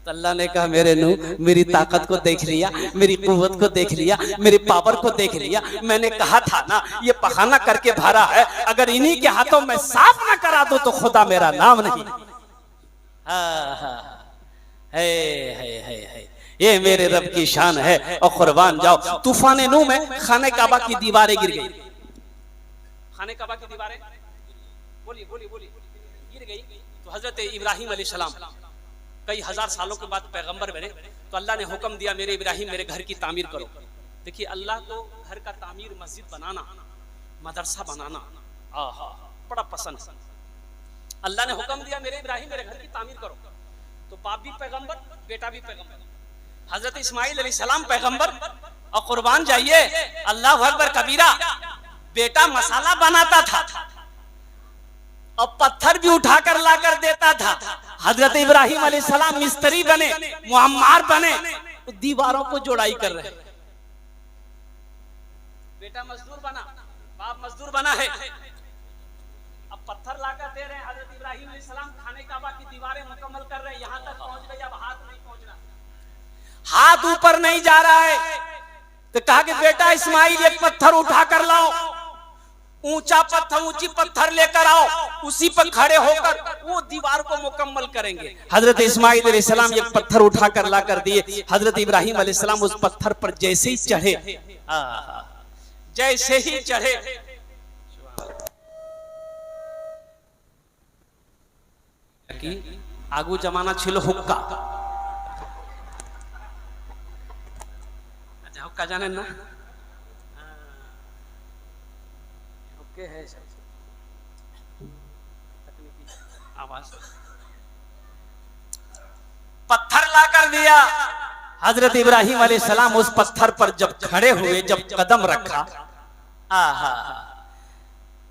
तो अल्लाह ने कहा मेरे नूह मेरी ताकत को देख लिया, मेरी कुव्वत को देख लिया, मेरी पावर को देख लिया। मैंने कहा था ना ये पखाना करके भरा है, अगर इन्हीं के हाथों में साफ ना करा दो तो खुदा मेरा नाम नहीं। है ये मेरे रब की शान है। और कुर्बान जाओ तूफान नूह में खाने काबा की दीवारें गिर गई। खाने काबा की दीवारें बोलिए गिर गई। तो हजरत इब्राहिम अलैहिस्सलाम कई हजार सालों के बाद पैगंबर बने तो अल्लाह ने हुक्म दिया मेरे इब्राहिम मेरे घर की तामीर करो। देखिए अल्लाह को घर का तामीर, मस्जिद बनाना, मदरसा बनाना बड़ा पसंद। अल्लाह ने हुक्म दिया मेरे इब्राहिम मेरे घर की तामीर करो, तो बाप भी पैगंबर बेटा भी पैगंबर, हजरत इस्माइल अलैहिस्सलाम पैगंबर और कुर्बान जाइए अल्लाह अकबर कबीरा। बेटा मसाला बनाता था और पत्थर भी उठाकर लाकर देता था। हजरत इब्राहिम अलैहिस्सलाम मिस्त्री बने, मुअम्मार बने, दीवारों को जोड़ाई कर रहे। बेटा मजदूर बना, बाप मजदूर बना है, अब पत्थर लाकर दे रहे हैं। हजरत इब्राहिम अलैहिस्सलाम खाने काबा की दीवारें मुकम्मल कर रहे हैं, यहां तक पहुंच गए, अब हाथ नहीं पहुंचना, हाथ ऊपर नहीं जा रहा है। तो कहा कि बेटा इस्माइल एक पत्थर उठा कर लाओ, ऊंचा पत्थर, ऊंची पत्थर लेकर आओ, उसी पर खड़े होकर वो दीवार को मुकम्मल करेंगे। हजरत इस्माइल अलैहिस्सलाम एक पत्थर उठा कर ला कर दिए। हजरत इब्राहिम अलैहिस्सलाम उस पत्थर पर जैसे ही चढ़े, जैसे ही चढ़े, कि आगू जमाना छिलो हुक्का, अच्छा हुक्का जाने ना, हुक्के है तकनीकी आवाज। पत्थर ला कर दिया। हजरत इब्राहिम अलैहिस्सलाम उस पत्थर पर जब खड़े हुए, जब कदम रखा,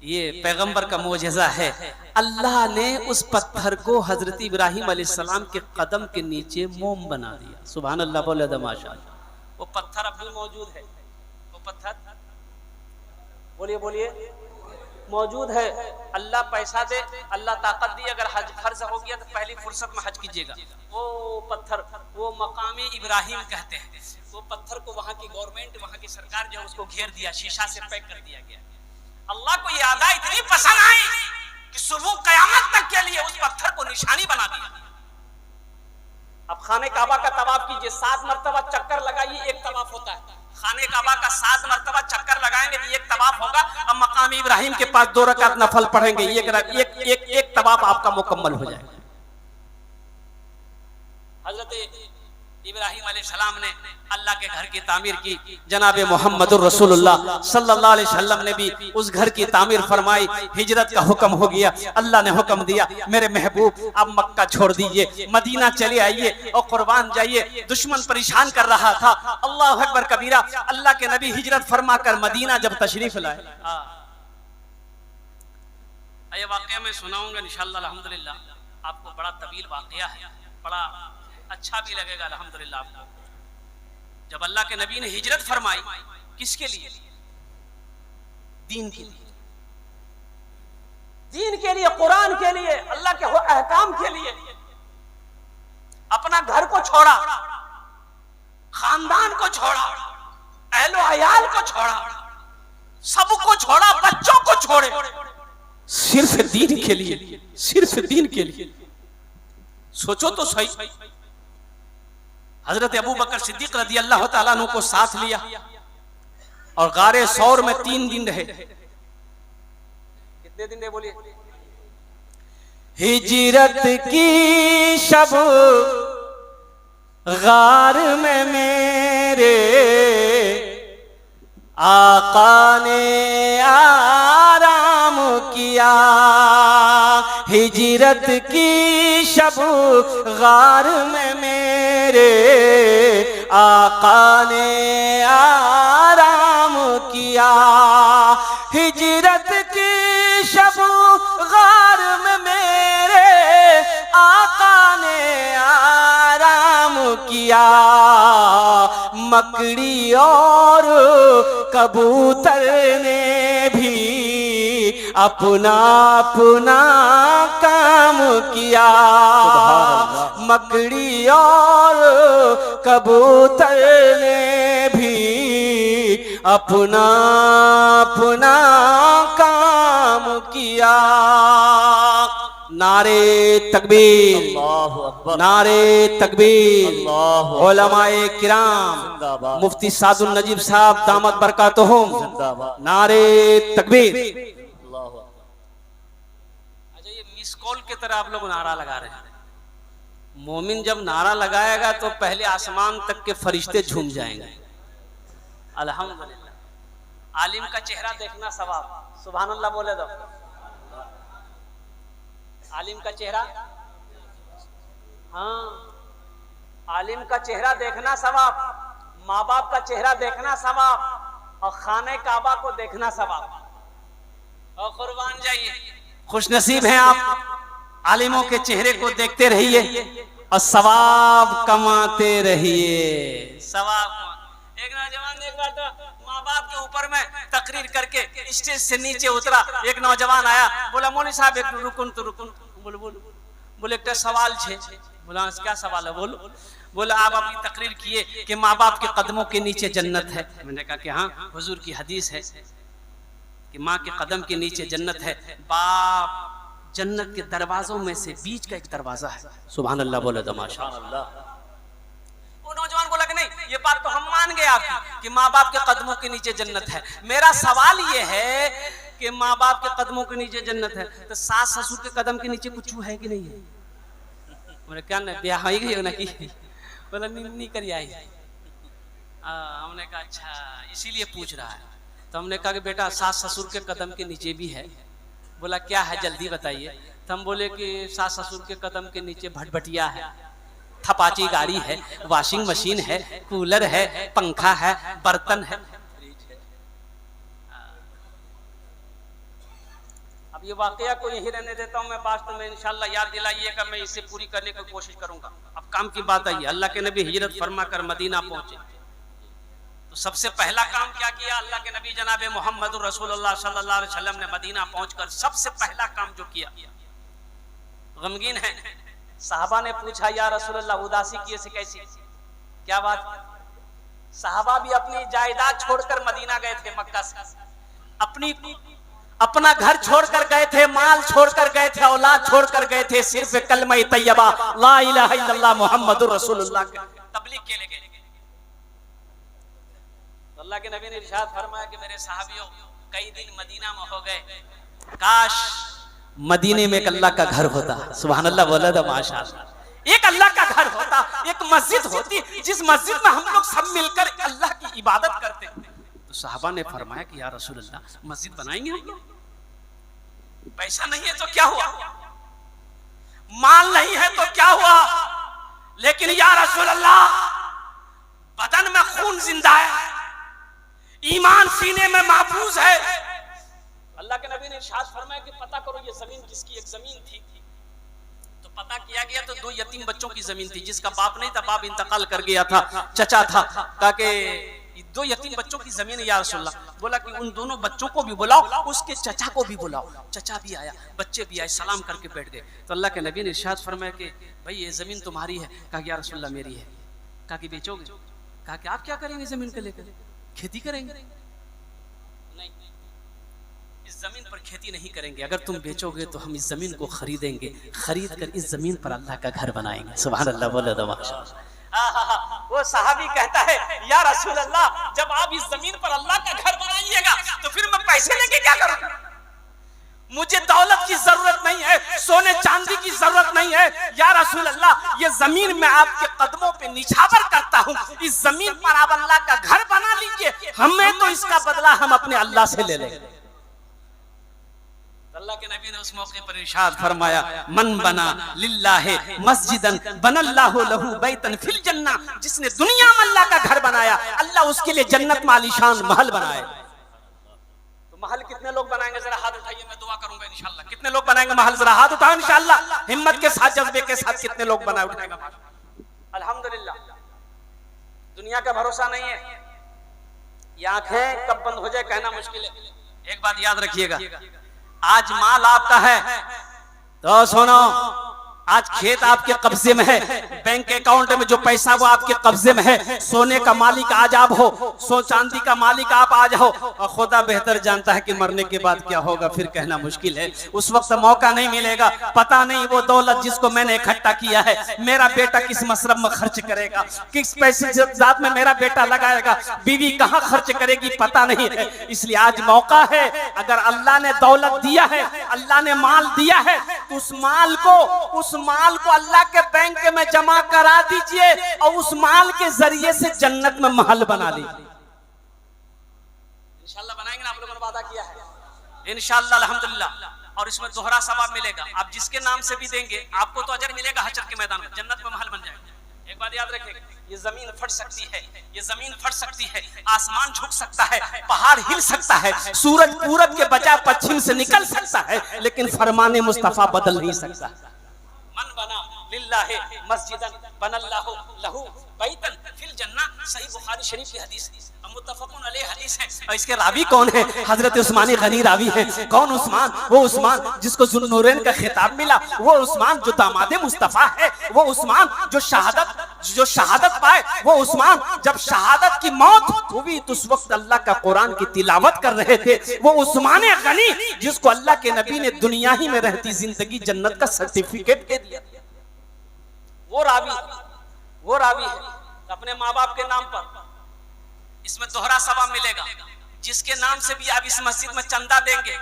ये पैगंबर का मोजज़ा है। अल्लाह ने उस पत्थर को हजरत इब्राहिम अलैहिस्सलाम के कदम के नीचे मोम बना दिया। सुभान अल्लाह, बोले माशाअल्लाह। वो पत्थर अब भी मौजूद है, वो पत्थर बोलिए बोलिए मौजूद है। अल्लाह पैसा दे, अल्लाह ताकत दी, अगर हज फर्ज हो गया तो पहली फुर्सत में हज कीजिएगा। वो पत्थर, वो मकामी इब्राहिम कहते हैं। वो पत्थर को वहां की गवर्नमेंट, वहां की सरकार जो है उसको घेर दिया, शीशा से पैक कर दिया गया। अल्लाह को ये अदा इतनी पसंद आई कि सुबह कयामत तक के लिए उस पत्थर को निशानी बना दिया। अब खाने काबा का तवाफ कीजिए, 7 मरतबा चक्कर लगाइए, एक तवाफ होता है। खाने काबा का 7 मरतबा चक्कर लगाएंगे तो एक तवाफ होगा। अब मकाम इब्राहिम के पास 2 रकात नफल पढ़ेंगे, एक तवाफ आपका मुकम्मल हो जाएगा। हजरत इब्राहिम अलैहिस्सलाम ने अल्लाह के घर की तामीर की। जनाबे मोहम्मदुर रसूलुल्लाह सल्लल्लाहु अलैहि वसल्लम ने भी उस घर की तामीर फरमाई। हिजरत का हुक्म हो गया, अल्लाह ने हुक्म दिया मेरे महबूब आप मक्का छोड़ दीजिए, मदीना चले आइए और कुर्बान जाइए। दुश्मन परेशान कर रहा था। अल्लाह अकबर कबीरा। अल्लाह के नबी हिजरत फरमा कर मदीना जब तशरीफ लाए, ये वाकया मैं सुनाऊंगा इंशाअल्लाह अल्हम्दुलिल्लाह। आपको बड़ा तवील वाकया है, बड़ा अच्छा भी लगेगा अल्हम्दुलिल्लाह आपको। जब अल्लाह के नबी ने हिजरत फरमाई, किसके लिए? दीन के लिए, दीन के लिए, कुरान के लिए, अल्लाह के अहकाम के लिए। अपना घर को छोड़ा, खानदान को छोड़ा, अहलो अयाल को छोड़ा, सबको छोड़ा, बच्चों को छोड़े, सिर्फ दीन के लिए, सिर्फ दीन के लिए। सोचो तो सही। हजरत अबू बकर सिद्दीक रज़ी अल्लाह तआला अन्हु को साथ लिया और गारे सौर में 3 दिन रहे। कितने दिन रहे बोलिए? हिजरत की शब गार में मेरे आका ने आराम किया। हिजरत की शब गार में मेरे आका ने आराम किया। हिजरत की शब गार में मेरे आका ने आराम किया। मकड़ी और कबूतर ने भी अपना अपना काम किया। मकड़ी और कबूतर ने भी अपना अपना काम किया। नारे तकबीर, नारे तकबीर। उलमाए किराम, मुफ्ती सादुल नजीब साहब दामत बरकातुहुम, नारे तकबीर। अच्छा, ये मिस कॉल की तरह आप लोग नारा लगा रहे हैं। मोमिन जब नारा लगाएगा तो पहले आसमान तक के फरिश्ते झूम जाएंगे। अल्हम्दुलिल्लाह। आलिम का चेहरा देखना सवाब। सुभान अल्लाह बोले दो। आलिम का चेहरा, हाँ, आलिम का चेहरा देखना सवाब, माँ बाप का चेहरा देखना सवाब, और खाने काबा को देखना सवाब। और कुर्बान जाइए, खुश नसीब हैं आप, आलिमों के चेहरे को देखते रहिए और सवाब कमाते रहिए, सवाब। एक नौजवान एक बार तो माँ बाप के ऊपर में तकरीर करके स्टेज से नीचे उतरा, एक नौजवान आया, बोला मौलवी साहब एक रुकुन तो रुकुन, बोले एक सवाल छे। बोला क्या सवाल है, बोलो। बोला आप अपनी तकरीर किए कि माँ बाप के कदमों के नीचे जन्नत है। मैंने कहा कि हाँ, हुजूर की हदीस है कि माँ के कदम के नीचे जन्नत है, बाप जन्नत के दरवाजों में से बीच का एक दरवाजा है। सुभान अल्लाह बोले तो माशाअल्लाह। वो नौजवान बोला कि नहीं, ये बात तो हम मान गए आपकी कि माँ बाप के कदमों के नीचे जन्नत है। मेरा सवाल ये है कि माँ बाप के कदमों के नीचे जन्नत है, तो सास ससुर के कदम के नीचे कुछ है कि नहीं है? बोले क्या ना ब्याह हो गई ना की? बोला नहीं करी आई। हमने कहा अच्छा इसीलिए पूछ रहा है। तो हमने कहा कि बेटा सास ससुर के कदम के नीचे भी है। बोला क्या है जल्दी बताइए। तो हम बोले कि सास ससुर के कदम के नीचे भटभटिया है, थपाची गाड़ी है, वॉशिंग मशीन है, कूलर है, पंखा है, बर्तन है। अब ये वाकया को यही रहने देता हूँ मैं, वास्तव में इंशाल्लाह याद दिलाइएगा, मैं इसे पूरी करने की कोशिश करूंगा। अब काम की बात आई, अल्लाह के नबी हिजरत फरमा कर मदीना पहुंचे, तो सबसे पहला काम क्या किया अल्लाह के नबी जनाब मोहम्मद रसूलुल्लाह सल्लल्लाहु अलैहि वसल्लम ने मदीना पहुंचकर सबसे पहला काम जो किया, गमगीन है, साहबा ने पूछा या रसूलल्लाह उदासी किए से कैसी, क्या बात? साहबा भी अपनी जायदाद छोड़कर मदीना गए थे, मक्का से अपना घर छोड़कर गए थे, माल छोड़कर गए थे, औलाद छोड़कर गए थे, सिर्फ कलमा तैयबा ला इलाहा इल्लल्लाह मुहम्मदुर रसूलुल्लाह के तबलीग के लिए। तो अल्लाह के नबी ने इरशाद फरमाया कि मेरे सहाबियों कई दिन मदीना में हो गए, काश मदीने में एक अल्लाह का घर होता। सुभान अल्लाह बोला था माशाअल्लाह। एक अल्लाह का घर होता, एक मस्जिद होती जिस मस्जिद में हम लोग सब मिलकर अल्लाह की इबादत करते। तो साहबा ने फरमाया कि या रसूलल्लाह मस्जिद बनाएंगे हम लोग, पैसा नहीं है तो क्या हुआ, माल नहीं है तो क्या हुआ, लेकिन या रसूलल्लाह बदन में खून जिंदा है, ईमान सीने में महफूज है। अल्लाह के नबी ने इरशाद फरमाया कि पता करो ये जमीन किसकी। एक जमीन थी तो पता किया गया तो दो यतीम बच्चों की जमीन थी, जिसका बाप नहीं था, बाप इंतकाल कर गया था, चचा था, ताकि दो यतीम बच्चों की जमीन। या रसूलल्लाह बोला कि उन दोनों बच्चों को भी बुलाओ, उसके चचा को भी बुलाओ। चचा भी आया, बच्चे भी आए, सलाम करके बैठ गए। तो अल्लाह के नबी ने इरशाद फरमाया कि भाई ये जमीन तुम्हारी है। कहा या रसूलल्लाह मेरी है। कहा कि बेचोगे? कहा कि आप क्या करेंगे जमीन को लेकर? खेती करेंगे? नहीं, इस जमीन पर खेती नहीं करेंगे, अगर तुम बेचोगे तो हम इस जमीन को खरीदेंगे, खरीद कर इस जमीन पर अल्लाह का घर बनाएंगे। सुभान अल्लाह बोले तो माशाअल्लाह। वो सहाबी कहता है या रसूल अल्लाह जब आप इस जमीन पर अल्लाह का घर बनाइएगा तो फिर मैं पैसे लेके क्या करूंगा? मुझे दौलत की जरूरत नहीं है, सोने चांदी की जरूरत नहीं है। या रसूल अल्लाह ये जमीन में आपके कदमों पे निछावर करता हूँ, इस जमीन पर आप अल्लाह का घर बना लीजिए, हमें तो इसका बदला हम अपने अल्लाह से ले लेंगे। अल्लाह के नबी ने उस मौके पर इरशाद फरमाया मन बना लिल्लाहि मस्जिदन बनल्लाहु लहू बैतन फिल जन्नह, जिसने दुनिया में अल्लाह का घर बनाया अल्लाह उसके लिए जन्नत में आलीशान महल बनाए। तो महल कितने लोग बनाएंगे जरा हाथ उठाइए, मैं दुआ करूंगा इंशाअल्लाह। कितने लोग बनाएंगे महल? जरा हाथ उठाओ इंशाअल्लाह, हिम्मत के साथ जज्बे के साथ कितने लोग बनाए उठाएंगे? अल्हम्दुलिल्लाह। दुनिया का भरोसा नहीं है, ये आंखें कब बंद हो जाए कहना मुश्किल है। एक बात याद रखिएगा, आज माल आपका है तो सुनो, आज खेत आपके कब्जे में है, बैंक अकाउंट में जो पैसा वो आपके कब्जे में है, सोने का मालिक आज आप हो, सो चांदी का मालिक आप आज हो, और खुदा बेहतर जानता है कि मरने के बाद क्या होगा, फिर कहना मुश्किल है। उस वक्त मौका नहीं मिलेगा, पता नहीं वो दौलत जिसको मैंने इकट्ठा किया है मेरा बेटा किस मसरब में खर्च करेगा, किस पैसे जात में मेरा बेटा लगाएगा, बीवी कहाँ खर्च करेगी पता नहीं है। इसलिए आज मौका है, अगर अल्लाह ने दौलत दिया है, अल्लाह ने माल दिया है, तो उस माल को अल्लाह के बैंक में जमा करा दीजिए और उस माल के जरिए से जन्नत में महल बना लीजिए। इंशाअल्लाह बनाएंगे ना, आप लोगों ने वादा किया है इंशाअल्लाह। अल्हम्दुलिल्लाह। और इसमें दोहरा सवाब मिलेगा। आप जिसके नाम से भी देंगे आपको तो अजर मिलेगा हशर के मैदान में, जन्नत में महल बन जाएगा। एक बात याद रखें, ये जमीन फट सकती है, ये जमीन फट सकती है, आसमान झुक सकता है, पहाड़ हिल सकता है, सूरज पूरब के बजाय पश्चिम से निकल सकता है, लेकिन फरमाने मुस्तफा बदल नहीं सकता। मन बना लिल्लाहि मस्जिदन बनल्लाहु लहू बैतन फिल जन्नह, सही बुखारी शरीफ की हदीस है, मुत्तफकुन अलैह हदीस है। और इसके रावी कौन है? हजरत उस्मानी गनी रावी है। कौन उस्मान? वो उस्मान जिसको जुन्नूरैन का खिताब मिला, वो उस्मान जो दामादे मुस्तफा है, वो उस्मान जो शहादत पाए, वो उस्मान जब शहादत की मौत हुई तो उस वक्त अल्लाह का कुरान की तिलावत कर रहे थे, वो उस्मान गनी जिसको अल्लाह के नबी ने दुनिया ही में रहती जिंदगी जन्नत का सर्टिफिकेट दे दिया। वो रावी है अपने माँ बाप के नाम पर, इसमें दोहरा सवाब मिलेगा। जिसके नाम से भी आप इस मस्जिद में चंदा देंगे,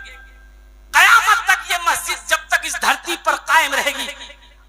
कयामत तक ये मस्जिद जब तक इस धरती पर कायम रहेगी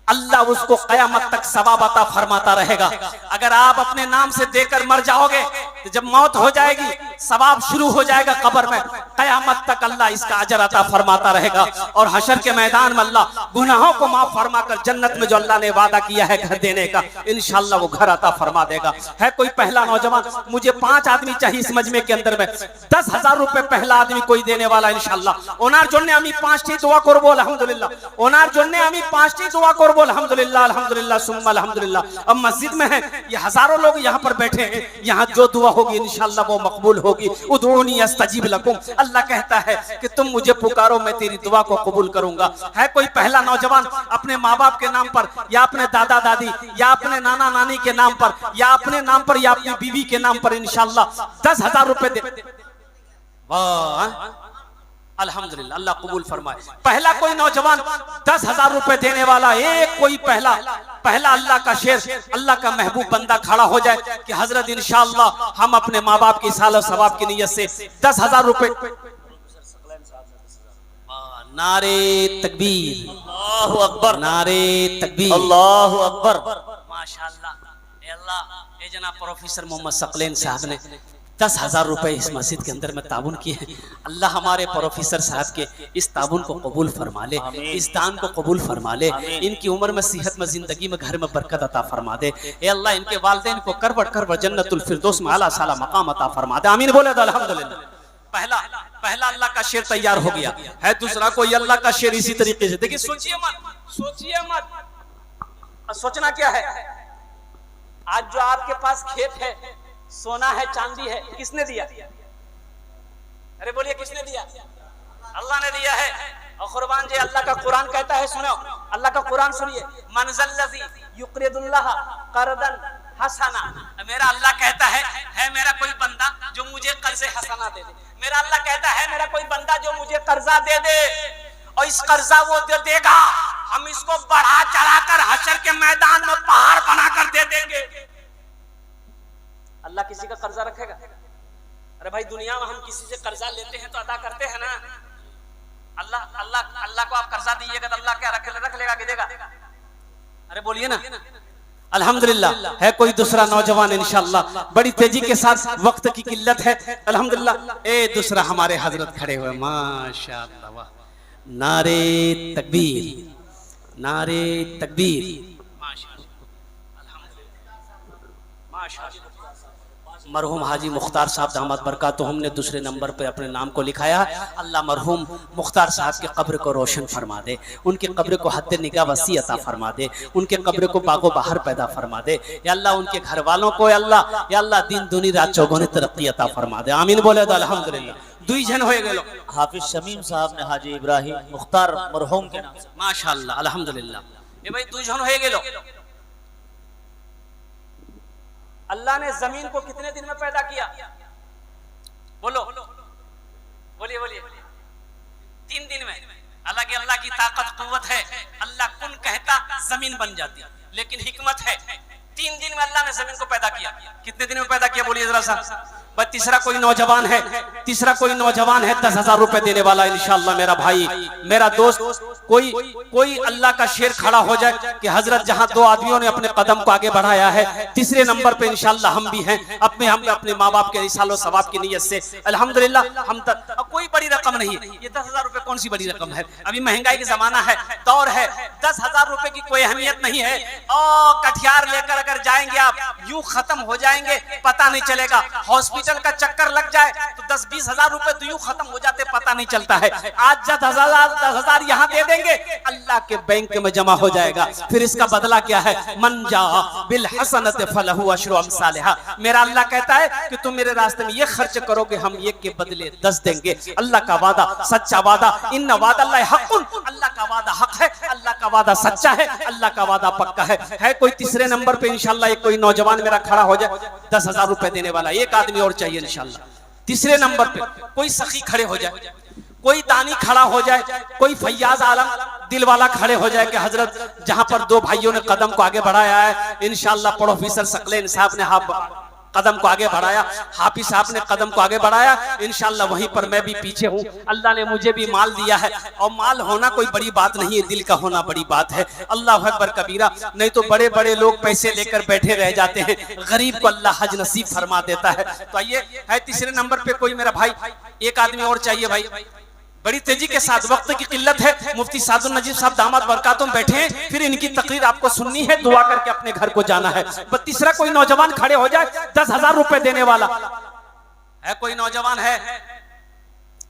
अल्लाह उसको कयामत तक सवाब अता फरमाता रहेगा। अगर आप अपने नाम से देकर मर जाओगे तो जब मौत हो जाएगी सवाब शुरू हो जाएगा कब्र में, कयामत तक अल्लाह इसका अजर अता फरमाता रहेगा। और हशर के मैदान में अल्लाह गुनाहों को माफ फरमाकर जन्नत में जो अल्लाह ने वादा किया है घर देने का, इंशाअल्लाह वो घर अता फरमा देगा। है कोई पहला नौजवान? मुझे 5 आदमी चाहिए इस मजमे के अंदर में, 10,000 रुपए पहला आदमि कोई देने वाला इंशाअल्लाह। ओनार जोन्ने आमी 5टी दुआ करबो अल्हम्दुलिल्लाह, ओनार जोन्ने आमी 5टी दुआ करबो अल्हम्दुलिल्लाह अल्हम्दुलिल्लाह सुम्मा अल्हम्दुलिल्लाह। अब मस्जिद में है, ये हजारों लोग यहाँ पर बैठे हैं, यहाँ जो दुआ होगी इंशाअल्लाह वो मकबूल होगी। उदऊनी अस्तजीब लकुम, अल्लाह कहता है कि तुम मुझे पुकारो मैं तेरी दुआ को कबूल करूंगा। है कोई पहला नौजवान अपने माँ बाप के नाम पर या अपने दादा दादी या अपने नाना नानी के नाम पर या अपने नाम पर या अपनी बीवी के नाम पर इंशाअल्लाह 10,000 रुपए दे? वाह अल्हम्दुलिल्लाह, अल्लाह कबूल फरमाए। पहला कोई नौजवान 10,000 रुपए देने वाला, एक कोई पहला अल्लाह का शेर, अल्लाह का महबूब बंदा खड़ा हो जाए कि हजरत इंशाअल्लाह हम अपने माँ बाप की साल सवाब की नियत से 10,000 रुपए। नारे तकबीर, अल्लाहु अकबर, नारे तकबीर, अल्लाहु अकबर, माशाअल्लाह। अल्लाह ये जनाब प्रोफेसर मोहम्मद सकलैन साहब ने 10,000 रुपए इस मस्जिद के अंदर में ताबुन किए हैं। अल्लाह हमारे प्रोफेसर साहब के इस ताबुन को कबूल फरमा ले, इस दान को कबूल फरमा ले, इनकी उम्र में सेहत में जिंदगी में घर में बरकत अता फरमा दे। ए अल्लाह इनके वालिदैन को करबट जन्नतुल फिरदौस में आला साला मकाम अता फरमा दे। आमीन बोले तो अल्हम्दुलिल्लाह। पहला अल्लाह का शेर तैयार हो गया है। दूसरा कोई अल्लाह का शेर इसी तरीके से, देखिए सोचिए मत, सोचना क्या है? आज जो आपके पास खेत है, सोना है, चांदी है, किसने दिया? अरे बोलिए किसने दिया? अल्लाह ने दिया है। और कुर्बान जी अल्लाह का कुरान कहता है, सुनो अल्लाह का कुरान सुनिए, मनज़ल्लज़ी युक़रिदुल्लाह क़र्ज़न हसना। मेरा अल्लाह कहता है मेरा कोई बंदा जो मुझे कर्ज़े हसना दे दे। मेरा अल्लाह कहता है मेरा कोई बंदा जो मुझे कर्जा दे दे, और इस कर्जा वो दे देगा, हम इसको बढ़ा चढ़ाकर हशर के मैदान में पहाड़ बनाकर दे देंगे। अल्लाह किसी का कर्जा रखेगा? अरे भाई दुनिया में हम किसी से कर्जा लेते हैं तो अदा करते हैं ना। अल्लाह को आप कर्जा दीजिएगा तो अल्लाह क्या रख लेगा कि देगा? अरे बोलिए ना अल्हम्दुलिल्लाह। है कोई दूसरा नौजवान? इंशाअल्लाह बड़ी तेजी के साथ, वक्त की किल्लत है अल्हम्दुलिल्लाह। ए दूसरा हमारे हजरत खड़े हुए, माशाअल्लाह, वाह। नारे तकबीर, नारे तकबीर, माशाअल्लाह अल्हम्दुलिल्लाह, माशाअल्लाह। मरहूम हाजी मुख्तार साहब दामद बरकात, तो हमने दूसरे नंबर पे अपने नाम को लिखाया। अल्लाह मरहूम मुख्तार साहब के कब्र को रोशन फरमा दे, उनके कब्र को हद निगाह वसी अता फरमा दे, उनके कब्र को बागो बहार पैदा फरमा दे। या अल्लाह उनके घर वालों को या अल्लाह दिन दुनी रात चौगुनी तरक्की अता फरमा दे। आमीन बोले तो अल्हम्दुलिल्लाह। दुई जन हो गए हाफिज शमीम साहब ने हाजी इब्राहिम मुख्तार मरहूम के नाम से, माशाअल्लाह अल्हम्दुलिल्लाह। ये भाई दुई जन हो गए। अल्लाह ने जमीन को कितने दिन में पैदा किया? बोलो बोलिए 3 दिन में। अल्लाह की ताकत कुव्वत है, अल्लाह कुन कहता जमीन बन जाती, लेकिन हिकमत है 3 दिन में अल्लाह ने जमीन को पैदा किया। कितने दिन में पैदा किया बोलिए जरा सा। तीसरा कोई नौजवान है 10,000 रुपए देने वाला इंशाअल्लाह। मेरा भाई, मेरा दोस्त, कोई अल्लाह का शेर खड़ा हो जाए कि हजरत जहां 2 आदमियों ने अपने कदम को आगे बढ़ाया है, तीसरे नंबर पे इंशाअल्लाह हम भी हैं। हम अपने माँ बाप के रिसालो सवाब की नियत से अल्हम्दुलिल्लाह। हम कोई बड़ी रकम नहीं है। ये 10,000 रुपए कौन सी बड़ी रकम है? अभी महंगाई का जमाना है, दौर है, 10,000 रुपए की कोई अहमियत नहीं है। और कटियार लेकर अगर जाएंगे आप, यूं खत्म हो जाएंगे, पता नहीं चलेगा। हॉस्पिटल का चक्कर लग जाए तो 10-20 हजार रुपए तो यूं खत्म हो जाते, पता नहीं चलता है। आज 10,000 यहाँ दे देंगे, अल्लाह के बैंक में जमा हो जाएगा। फिर इसका बदला क्या है? मन जा बिल हसनत फलहु अशरु अमसालिहा। मेरा अल्लाह कहता है कि तुम मेरे रास्ते में ये खर्च करोगे, हम ये के बदले 10 देंगे। अल्लाह का वादा सच्चा वादा, इन्ना वादा अल्लाह हक़्क़ुन, अल्लाह का वादा हक है, अल्लाह का वादा सच्चा है, अल्लाह का वादा पक्का है। कोई तीसरे नंबर पे इंशाल्लाह एक कोई नौजवान मेरा खड़ा हो जाए 10,000 रुपए देने वाला, एक आदमी और चाहिए इंशाल्लाह। तीसरे नंबर पे कोई सखी खड़े हो जाए, कोई दानी खड़ा हो जाए, कोई फैयाज आलम दिल वाला खड़े हो जाए कि हजरत जहां पर दो भाइयों ने कदम को आगे बढ़ाया है, इंशाल्लाह प्रोफेसर सकलेन साहब ने कदम को आगे बढ़ाया, हाफिज साहब ने कदम को आगे बढ़ाया, इंशाल्लाह वहीं पर मैं भी पीछे हूँ। अल्लाह ने मुझे भी माल दिया है, और माल होना कोई बड़ी बात नहीं है, दिल का होना बड़ी बात है। अल्लाह अकबर कबीरा। नहीं तो बड़े बड़े लोग पैसे लेकर बैठे रह जाते हैं, गरीब को अल्लाह हज नसीब फरमा देता है। तो आइए, है तीसरे नंबर पे कोई मेरा भाई, एक आदमी और चाहिए भाई। बड़ी तेजी के साथ, वक्त की किल्लत है, मुफ्ती सादुल नजीब साहब दामाद बरकातुम बैठे हैं, फिर इनकी तकरीर आपको सुननी है, दुआ करके अपने घर को जाना है। बस तीसरा कोई नौजवान खड़े हो जाए 10,000 रुपए देने वाला है। कोई नौजवान है?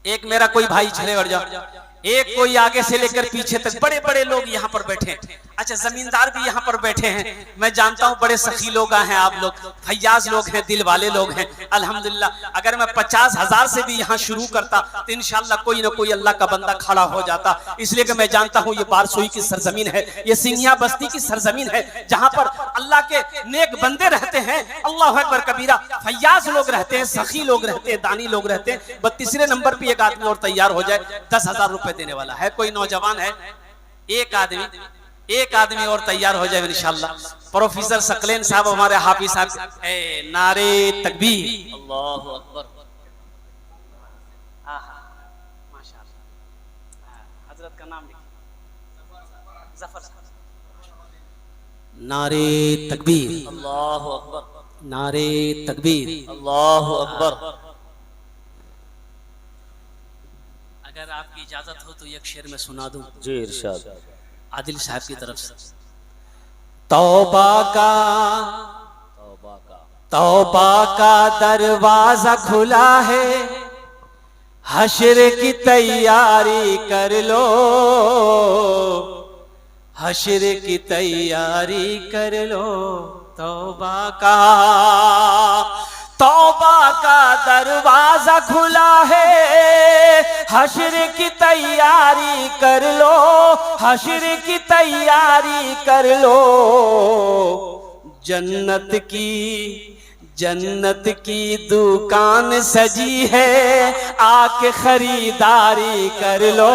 एक मेरा कोई भाई खड़े हो जाओ, एक कोई आगे से लेकर पीछे तक, बड़े बड़े लोग यहाँ पर बैठे हैं। अच्छा, जमींदार भी यहाँ पर बैठे हैं, मैं जानता हूँ बड़े सखी लोग हैं आप लोग, फैयाज लोग हैं, दिल वाले लोग हैं अल्हम्दुलिल्लाह। अगर मैं 50,000 से भी यहाँ शुरू करता तो इंशाल्लाह कोई ना कोई अल्लाह का बंदा खड़ा हो जाता। इसलिए कि मैं जानता हूँ ये बारसोई की सरजमीन है, ये सिंघिया बस्ती की सरजमीन है, जहाँ पर अल्लाह के नेक बंदे रहते हैं। अल्लाह अकबर कबीरा। फैयाज लोग रहते हैं, सखी लोग रहते हैं, दानी लोग रहते हैं। बस तीसरे नंबर पे एक आदमी और तैयार हो जाए 10,000 रुपए देने वाला है। कोई नौजवान है? एक आदमी और तैयार हो जाए इंशाल्लाह। प्रोफेसर सकलेन साहब हमारे हाफिज साहब, नारे तकबीर, अल्लाहु अकबर। माशाअल्लाह, हजरत का नाम लिखिए, जफर साहब। नारे तकबीर, अल्लाहु अकबर, नारे तकबीर, अल्लाहु अकबर। अगर आपकी इजाजत हो तो एक शेर में सुना दूं जी, इरशाद। आदिल साहब की तरफ से। तौबा का दरवाजा खुला है, हश्र की तैयारी कर लो, हश्र की तैयारी कर लो। तौबा का दरवाजा खुला है, हश्र की तैयारी कर लो, हश्र की तैयारी कर लो। जन्नत की दुकान सजी है, आके खरीदारी कर लो,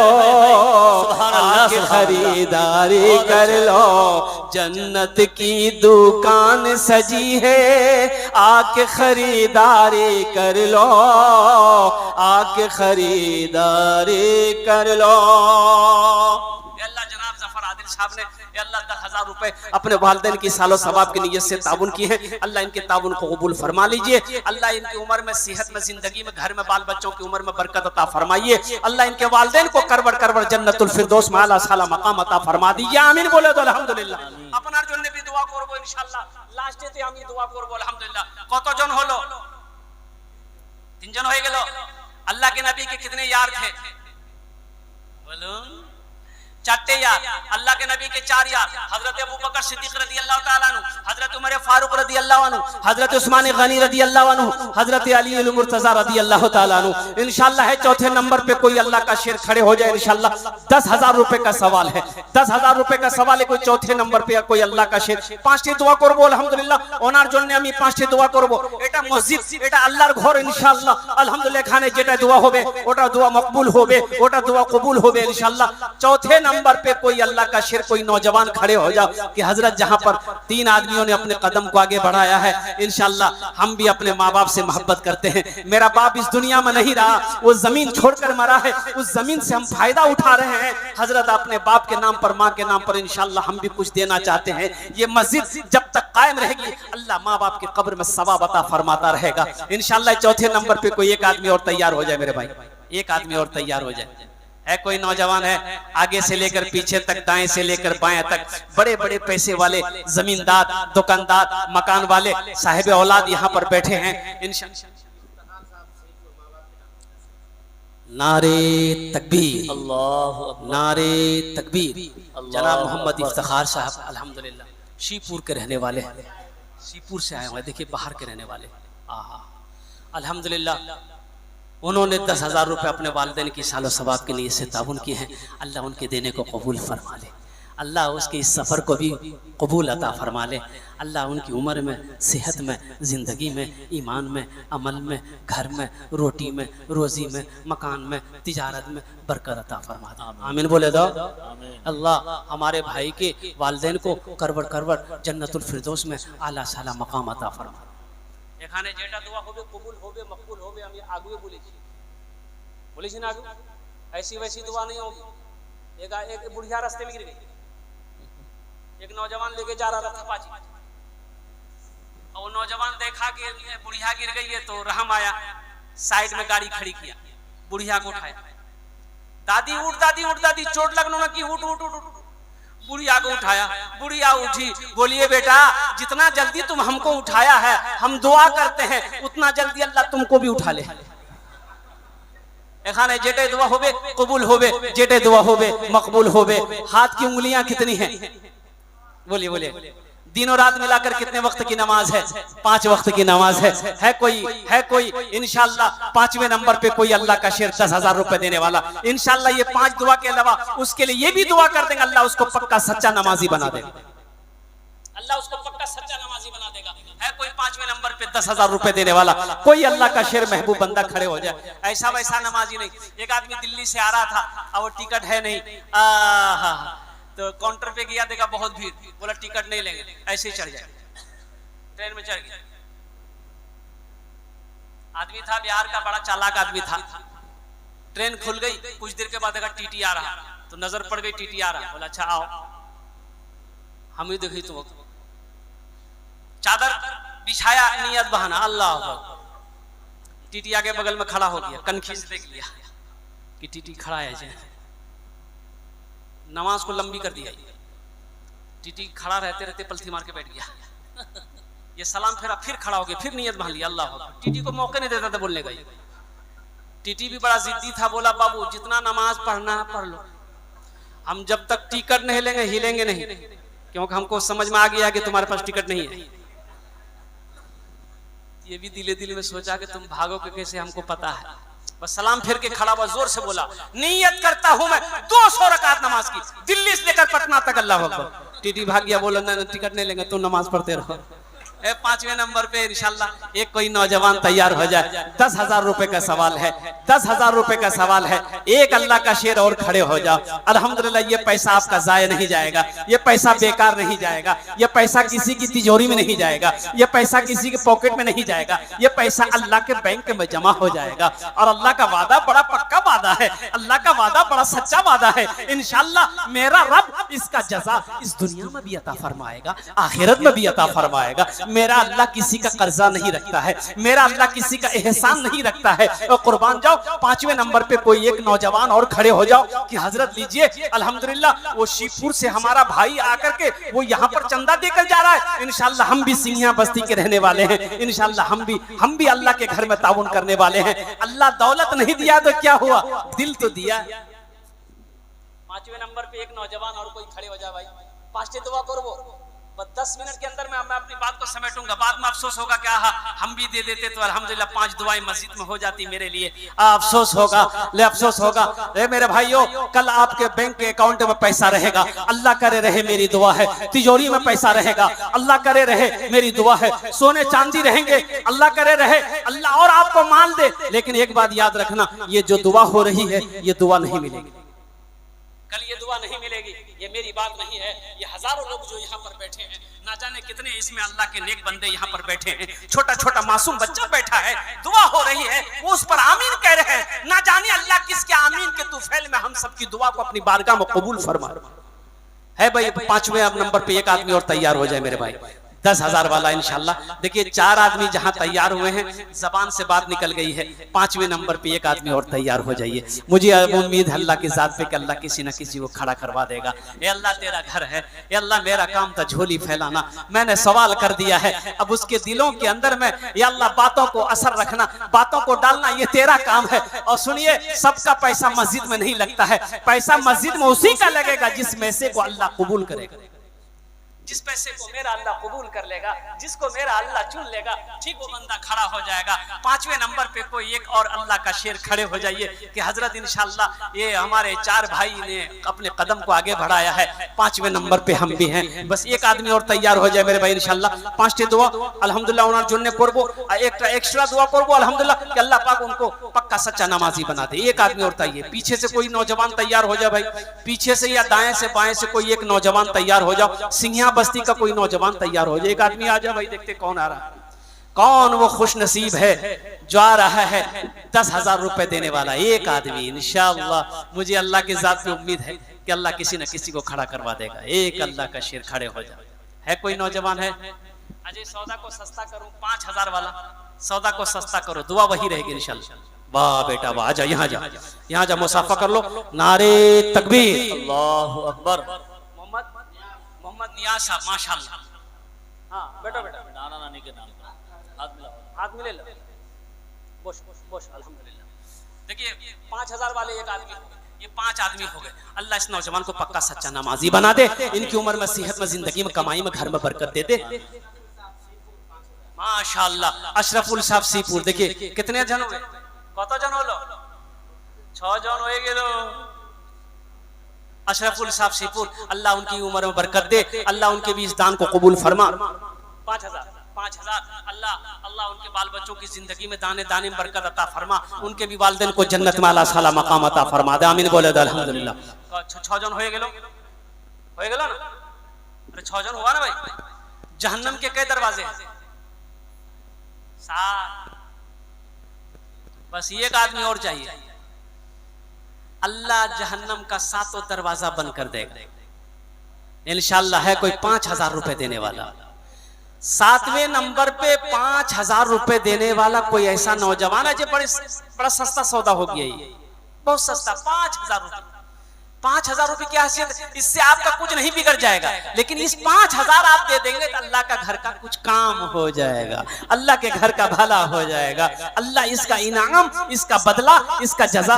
आके खरीदारी कर लो। जन्नत की दुकान सजी है, आके खरीदारी कर लो, आके खरीदारी कर लो। अल्लाह जनाब जफर आदिल साहब ने अल्लाह 10,000 रुपए अपने वालिदैन की सालो सवाब की नीयत से ताउन की है। अल्लाह इनके ताउन को कबूल फरमा लीजिए। अल्लाह इनकी उम्र में, सेहत में, जिंदगी में, घर में, बाल बच्चों की उम्र में बरकत अता फरमाइए। अल्लाह इनके वालिदैन को करवर जन्नतुल फिरदौस में आला साला मकाम अता फरमा दीजिए। आमीन बोले तो अल्हम्दुलिल्लाह। अपनार जन्य भी दुआ करब इंशाल्लाह। लास्टे ते আমি दुआ करब अल्हम्दुलिल्लाह। কতজন হলো? 3 জন হয়ে গেল। अल्लाह के नबी के कितने यार थे? बोलो। 4 यार। अल्लाह के नबी के 4 यार, हजरत अबू बकर सिद्दीक रदी अल्लाह ताला अन्हु, हजरत उमर फारूक रदी अल्लाह अन्हु, हजरत उस्मान गनी रदी अल्लाह अन्हु, हजरत अली अल मुर्तजा रदी अल्लाह ताला अन्हु। इंशाल्लाह है चौथे नंबर पे कोई अल्लाह का शेर खड़े हो जाए इंशाल्लाह। 10,000 रुपए का सवाल है, 10,000 रुपए का सवाल है। कोई चौथे नंबर पे कोई अल्लाह का शेर। 5টি দোয়া করব আলহামদুলিল্লাহ। ওনার জন্য আমি 5টি দোয়া করব। এটা মসজিদ, এটা আল্লাহর ঘর ইনশাআল্লাহ। আলহামদুলিল্লাহ এখানে যেটা দোয়া হবে ওটা দোয়া মকবুল হবে, ওটা দোয়া কবুল হবে इंशाल्लाह। चौथे नंबर पे कोई अल्लाह का शेर, कोई नौजवान खड़े हो जाओ कि हजरत जहां पर 3 आदमियों ने अपने कदम को आगे बढ़ाया है, इंशाल्लाह हम भी अपने माँ बाप से मोहब्बत करते हैं। मेरा बाप इस दुनिया में नहीं रहा, वो जमीन छोड़कर मरा है, उस जमीन से हम फायदा उठा रहे हैं। हजरत अपने बाप के नाम पर, माँ के नाम पर इंशाल्लाह हम भी कुछ देना चाहते हैं। ये मस्जिद जब तक कायम रहेगी अल्लाह माँ बाप की कब्र में सवाब अता फरमाता रहेगा इंशाल्लाह। चौथे नंबर पे कोई एक आदमी और तैयार हो जाए मेरे भाई, एक आदमी और तैयार हो जाए। है कोई नौजवान है आगे से लेकर पीछे तक, दाएं से लेकर बाएं तक, बड़े बड़े पैसे वाले, जमींदार, दुकानदार, मकान वाले, साहिब औलाद यहाँ पर बैठे हैं इंशाअल्लाह। नारे तकबीर, अल्लाहु अकबर, नारे तकबीर। जनाब मोहम्मद अकबर। इफ्तिखार साहब अल्हम्दुलिल्लाह शीपुर के रहने वाले हैं, शीपुर से आए हुए हैं, देखिए बाहर के रहने वाले। आहा अल्हम्दुलिल्लाह उन्होंने 10,000 रुपये अपने वालिदैन की सालो सवाब के लिए से ताउन किए हैं। अल्लाह उनके देने को कबूल फरमा ले, अल्लाह उसके इस सफ़र को भी कबूल अता फरमा ले। अल्लाह उनकी उम्र में, सेहत में, ज़िंदगी में, ईमान में, अमल में, घर में, रोटी में, रोज़ी में, मकान में, तिजारत में बरकत अता फरमा दे। आमीन बोले दो। अल्लाह हमारे भाई के वालिदैन को करवड़ करवड़ जन्नतुल फिरदौस में आला साला मकाम अता फरमा। এখানে যেটা দোয়া হবে কবুল হবে মকবুল হবে আমি আগুয়ে বলেছি না, আগুয়ে ऐसी वैसी दुआ नहीं होगी। एक बुढ़िया रास्ते में गिर गई, एक नौजवान लेके जा रहा था थपाची, और वो नौजवान देखा कि बुढ़िया गिर गई है तो रहम आया, साइड में गाड़ी खड़ी किया, बुढ़िया को उठाया, दादी उठ, दादी उठ, दादी चोट लगना ना कि उठ उठ उठ उठ। बुढ़िया को उठाया, बुढ़िया उठी, बोलिए बेटा जितना जल्दी तुम हमको उठाया है हम दुआ करते हैं उतना जल्दी अल्लाह तुमको भी उठा ले। এখানে যেটাই দোয়া হবে কবুল হবে, যেটাই দোয়া হবে মকবুল হবে। हाथ की उंगलियां कितनी हैं? बोलिए बोलिए। दिनों रात मिलाकर कितने वक्त की नमाज है? 5 वक्त की नमाज है कोई इंशाअल्लाह 5वें नंबर पे कोई अल्लाह का शेर 10,000 रुपए देने वाला इंशाअल्लाह। ये 5 दुआ के अलावा उसके लिए ये भी दुआ कर देंगे, अल्लाह उसको पक्का सच्चा नमाजी बना देगा, अल्लाह उसको पक्का सच्चा नमाजी बना देगा। है कोई 5वें नंबर पे 10,000 रुपए देने वाला, कोई अल्लाह का शेर महबूब बंदा खड़े हो जाए। ऐसा वैसा नमाजी नहीं। एक आदमी दिल्ली से आ रहा था और टिकट है नहीं, तो काउंटर पे गया, देखा बहुत भीड़, बोला टिकट नहीं लेंगे, ऐसे ही चढ़ जाए। ट्रेन में चढ़ गया। आदमी था बिहार का, बड़ा चालाक आदमी था। ट्रेन खुल गई, कुछ देर के बाद देखा टीटी आ रहा, तो नजर पड़ गई टीटी आ रहा, बोला अच्छा आओ। हम ही देखी तो चादर बिछाया, नियत बहाना, अल्लाह। टीटी आगे बगल में खड़ा हो गया, कनखी से देख लिया कि टीटी खड़ा है, नमाज को लंबी कर दिया। टीटी खड़ा रहते रहते पलथी मार के बैठ गया। ये सलाम फेरा, फिर खड़ा हो गया, फिर नियत बांध लिया, अल्लाह। टीटी को मौका नहीं देता था बोलने का। टीटी भी बड़ा जिद्दी था, बोला बाबू जितना नमाज पढ़ना है पढ़ लो, हम जब तक टिकट नहीं लेंगे हिलेंगे नहीं, क्योंकि हमको समझ में आ गया कि तुम्हारे पास टिकट नहीं है। ये भी दिले दिल में सोचा कि तुम भागोगे कैसे, हमको पता है। बस सलाम फिर के खड़ा हुआ, जोर से बोला नियत करता हूं मैं 200 रकात नमाज की, दिल्ली से लेकर पटना तक, अल्लाह अकबर। टीटी भाग गया, बोला ना टिकट नहीं लेंगे, तुम नमाज पढ़ते रहो। 5वें नंबर पे इंशाल्लाह एक कोई नौजवान तैयार हो जाए। 10,000 रुपए का सवाल है, 10,000 रुपए का सवाल है। एक अल्लाह का शेर और खड़े हो जाओ। अल्हम्दुलिल्लाह ये पैसा आपका जाया नहीं जाएगा, ये पैसा बेकार नहीं जाएगा, ये पैसा किसी की तिजोरी में नहीं जाएगा, ये पैसा किसी के पॉकेट में नहीं जाएगा, ये पैसा अल्लाह के बैंक में जमा हो जाएगा। और अल्लाह का वादा बड़ा पक्का वादा है, अल्लाह का वादा बड़ा सच्चा वादा है। इंशाल्लाह मेरा रब इसका जज़ा इस दुनिया में भी अता फरमाएगा, आखिरत में भी अता फरमाएगा। मेरा अल्लाह किसी का कर्जा नहीं रखता है, मेरा अल्लाह किसी का एहसान नहीं रखता है। और कुर्बान जाओ 5वें नंबर पे कोई एक नौजवान और खड़े हो जाओ कि हजरत लीजिए, अल्हम्दुलिल्लाह वो शिवपुर से हमारा भाई आकर के वो यहाँ पर चंदा देकर जा रहा है। इंशाल्लाह हम भी सिंघिया बस्ती के रहने वाले हैं, इंशाल्लाह हम भी अल्लाह के घर में ताउन करने वाले हैं। अल्लाह दौलत नहीं दिया तो क्या हुआ, दिल तो दिया। 5वें नंबर पे एक नौजवान और कोई खड़े हो जाए भाई, 5 दुआ करो। बस 10 मिनट के अंदर मैं अपनी बात को समेटूंगा, बाद में अफसोस होगा क्या हम भी दे देते तो अल्हम्दुलिल्लाह 5 दुआएं मस्जिद में हो जाती मेरे लिए। अफसोस होगा, ले अफसोस होगा। मेरे भाइयों कल आपके बैंक के अकाउंट में पैसा रहेगा, अल्लाह करे रहे मेरी दुआ है। तिजोरी में पैसा रहेगा, अल्लाह करे रहे मेरी दुआ है। सोने चांदी रहेंगे, अल्लाह करे रहे, अल्लाह और आपको माल दे। लेकिन एक बात याद रखना, ये जो दुआ हो रही है ये दुआ नहीं मिलेगी, कल ये दुआ नहीं मिलेगी। ये मेरी बात नहीं है, ये हजारों लोग जो यहाँ पर बैठे हैं, ना जाने कितने इसमें अल्लाह के नेक बंदे यहाँ पर बैठे हैं। छोटा छोटा मासूम बच्चा बैठा है, दुआ हो रही है, वो उस पर आमीन कह रहे हैं। ना जाने अल्लाह किसके आमीन के तुफैल में हम सबकी दुआ को अपनी बारगाह में कबूल फरमा है। भाई 5वें नंबर पे एक आदमी और तैयार हो जाए मेरे भाई, 10,000 वाला इंशाल्लाह। देखिए 4 आदमी जहां तैयार हुए हैं, जबान से बात निकल गई है, 5वें नंबर पे एक आदमी और तैयार हो जाइए। मुझे उम्मीद है अल्लाह की जात पे कि अल्लाह किसी न किसी को खड़ा करवा देगा। ए अल्लाह तेरा घर है, ए अल्लाह मेरा काम था झोली फैलाना, मैंने सवाल कर दिया है, अब उसके दिलों के अंदर में या अल्लाह बातों को असर रखना, बातों को डालना, ये तेरा काम है। और सुनिए, सबका पैसा मस्जिद में नहीं लगता है, पैसा मस्जिद में उसी का लगेगा जिस पैसे को अल्लाह कबूल करेगा, जिस पैसे को मेरा अल्लाह कबूल कर लेगा, जिसको मेरा अल्लाह चुन लेगा, ठीक वो बंदा खड़ा हो जाएगा। 5वें नंबर पे कोई एक और अल्लाह का शेर खड़े हो जाइए कि हजरत इंशाल्लाह ये हमारे 4 भाई ने अपने कदम को आगे बढ़ाया है, 5वें नंबर पे हम भी हैं, बस एक आदमी और तैयार हो जाए मेरे भाई इंशाल्लाह। 5टी दुआ अल्हम्दुलिल्लाह उनार जुन्ने करबो, एक एक्स्ट्रा दुआ करबो अल्हम्दुलिल्लाह कि अल्लाह पाक उनको पक्का सच्चा नमाजी बना दे। एक आदमी और तैयार, पीछे से कोई नौजवान तैयार हो जाए भाई, पीछे से या दाएं से बाएं से कोई एक नौजवान तैयार हो जाओ, सिंघिया बस्ती का कोई नौजवान तैयार हो जाए। एक आदमी आ जाए भाई, देखते कौन आ रहा है, कौन वो खुश नसीब है जो आ रहा है 10,000 रुपए देने वाला एक आदमी इंशाअल्लाह। मुझे अल्लाह की जात पे उम्मीद है कि अल्लाह किसी न किसी को खड़ा करवा देगा। एक अल्लाह का शेर खड़े हो जाए। है कोई नौजवान है? अजय सौदा को सस्ता करूं, 5,000 वाला सौदा को सस्ता करो, दुआ वही रहेगी इंशाअल्लाह। वाह बेटा वाह, आजा यहाँ जा, यहाँ जा, मुसाफा कर लो। नारे तकबीर, अल्लाहु अकबर। मोहम्मद नियाज साहब माशाल्लाह। हाँ बेटा बेटा, नाना नानी के नाम पर हाथ मिले लो, बोश बोश बोश अल्हम्दुलिल्लाह। देखिए 5,000 वाले एक आदमी, ये 5 आदमी हो गए। अल्लाह इस नौजवान को पक्का सच्चा नमाजी बना दे, इनकी उम्र में, सेहत में, जिंदगी में, कमाई में, घर में बरकत दे दे माशाल्लाह। अशरफुल साहब सीपुर, देखिए कितने जन हुए, कत जन हलो, 6 जन हो गेलो। अशरफुल साहब सीपुर, अल्लाह उनकी उम्र में बरकत दे, अल्लाह उनके भी इस दान को कबूल फरमा। 5,000 अल्लाह अल्लाह उनके बाल बच्चों की जिंदगी में दाने दाने में बरकत अता फरमा, उनके भी वालिदैन को जन्नत में आला साला मकाम अता फरमा दे। आमीन बोले अल्हम्दुलिल्लाह। 6 जन हो गेलो ना? अरे 6 जन हुआ ना भाई। जहन्नम के कई दरवाजे? 7। बस एक आदमी और चाहिए, अल्लाह जहन्नम का 7वां दरवाजा बंद कर देगा इंशाअल्लाह। है कोई 5,000 रुपए देने वाला? 7वें नंबर पे 5,000 रुपए देने वाला कोई ऐसा नौजवान है जो बड़ा सस्ता सौदा हो गया, ये बहुत सस्ता। 5,000 रुपए, 5,000 रुपए की हैसियत, इससे आपका कुछ नहीं बिगड़ जाएगा, लेकिन इस 5,000 आप दे देंगे तो अल्लाह का घर का कुछ काम हो जाएगा, अल्लाह के घर का भला हो जाएगा। अल्लाह इसका इनाम, इसका बदला, इसका जजा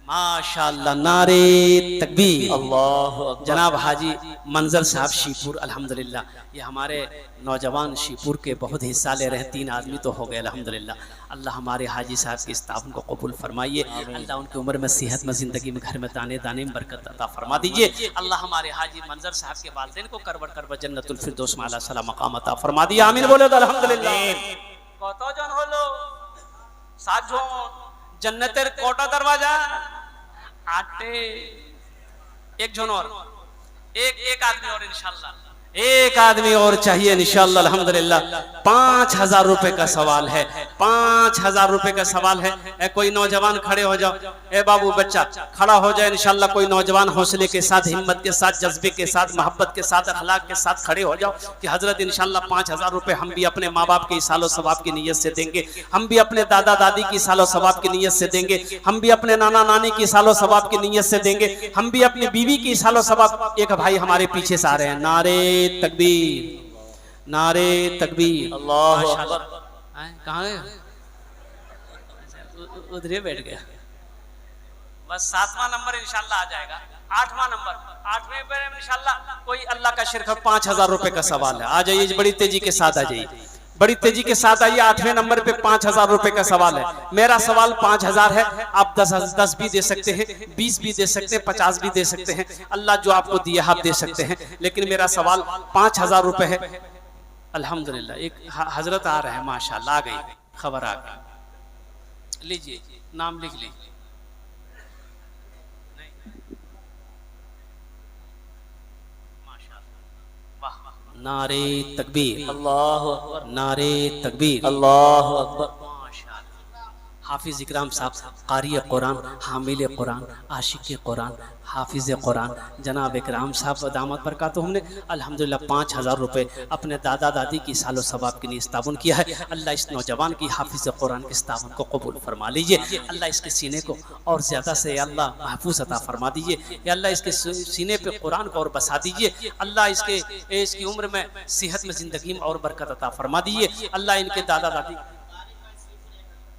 माशाअल्लाह। नारे तकबीर, अल्लाहु अकबर। जनाब हाजी मंजर साहब शीपुर, अल्हम्दुलिल्लाह ये हमारे नौजवान शीपुर के बहुत हिस्सा ले रहे हैं। 3 आदमी तो हो गए अल्हम्दुलिल्लाह। अल्लाह हमारे हाजी साहब की इस ताउन को कबूल फरमाइए, अल्लाह उनकी उम्र में, सेहत में, जिंदगी में, घर में, दाने दाने में बरकत अता फरमा दीजिए। अल्लाह हमारे हाजी मंजर साहब के वालिदैन को करवट करवट जन्नतुल फिरदौस में आला साला मकाम अता फरमा दिया। आमीन बोले अल्हम्दुलिल्लाह। कत जन हलो? 7 जन। जन्नतेर कोटा दरवाजा? 8। एक जन और, एक आदमी और इंशाअल्लाह, एक आदमी और चाहिए इंशाअल्लाह अल्हम्दुलिल्लाह। 5,000 रुपए का सवाल है, 5,000 रुपए का सवाल है। कोई नौजवान खड़े हो जाओ, ए बाबू बच्चा खड़ा हो जाए इंशाअल्लाह। कोई नौजवान हौसले के साथ, हिम्मत के साथ, जज्बे के साथ, मोहब्बत के साथ, अखलाक के साथ खड़े हो जाओ कि हजरत इंशाअल्लाह 5,000 रुपए हम भी अपने माँ बाप के सालो सवाब की नीयत से देंगे, हम भी अपने दादा दादी की सालो सवाब की नीयत से देंगे, हम भी अपने नाना नानी की सालो सवाब की नीयत से देंगे, हम भी अपनी बीवी की सालो सवाब। एक भाई हमारे पीछे से आ रहे हैं, नारे तकबीर, नारे तकबीर, अल्लाहु अकबर। कहाँ गए? उधर बैठ गया। बस 7वां नंबर इंशाल्लाह आ जाएगा। 8वां नंबर, 8वें पे इंशाल्लाह कोई अल्लाह का शिरक। 5,000 रुपए का सवाल है, आ जाइए बड़ी तेजी के साथ, आ जाइए बड़ी तेजी के साथ आइए। 8वें नंबर पे 5,000 रुपए का सवाल है। मेरा सवाल 5,000 है, आप 10 भी दे सकते हैं, 20 भी दे सकते हैं, 50 भी दे सकते हैं, अल्लाह जो आपको दिया आप दे सकते हैं, लेकिन मेरा सवाल 5,000 रुपए है। अल्हम्दुलिल्लाह एक हजरत आ रहे हैं माशाअल्लाह, आ गई खबर, आ गई। लीजिए नाम लिख लीजिए। नारे तकबीर, अल्लाहु अकबर, नारे तकबीर, अल्लाहु अकबर। माशाअल्लाह हाफिज इकराम साहब कारी कुरान, हामिल कुरान, आशिक कुरान, हाफिज कुरान जनाब इकराम साहब दामद बरकात हमने अल्हम्दुलिल्लाह 5,000 रुपये अपने दादा दादी की सालो सवाब के लिए इस्ताबन किया है। अल्लाह इस नौजवान की हाफिज कुरान के इस्ताबन को कबूल फरमा लीजिए। अल्लाह इसके सीने को और ज़्यादा से अल्लाह महफूज अता फरमा दीजिए। या अल्लाह इसके सीने पे कुरान को और बसा दीजिए। अल्लाह इसकी उम्र में सेहत में ज़िंदगी में और बरकत अता फरमा दीजिए। अल्लाह इनके दादा दादी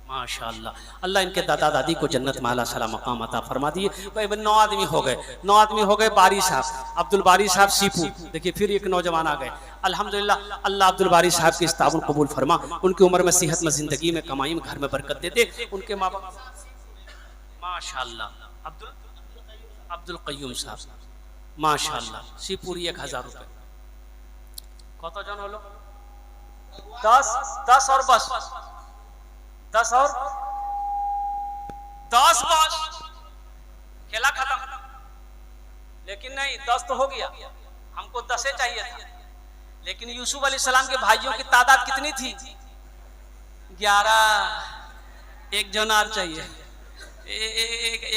माशाअल्लाह, अल्लाह इनके दादा दादी को जन्नत में आला सला मकाम अता फरमा दिए। भाई 9 आदमी हो गए, 9 आदमी हो गए। बारी साहब, अब्दुल बारी साहब सीपू, देखिए फिर एक नौजवान आ गए। अल्हम्दुलिल्लाह अल्लाह अब्दुल बारी साहब की इस्ताबन कबूल फरमा, उनकी उम्र में सेहत में ज़िंदगी में कमाई में घर में बरकत दे दे। उनके माँ बाप माशाअल्लाह, अब्दुल कय्यूम साहब माशाअल्लाह सीपूरी 1,000 रुपये। कत जन हलो? 10 और बस 10 और 10 बस खेला खत्म। लेकिन नहीं 10 तो हो गया, हमको 10 चाहिए था। लेकिन यूसुफ अलैहिस्सलाम के भाइयों की तादाद कितनी थी? 11। एक जन और चाहिए,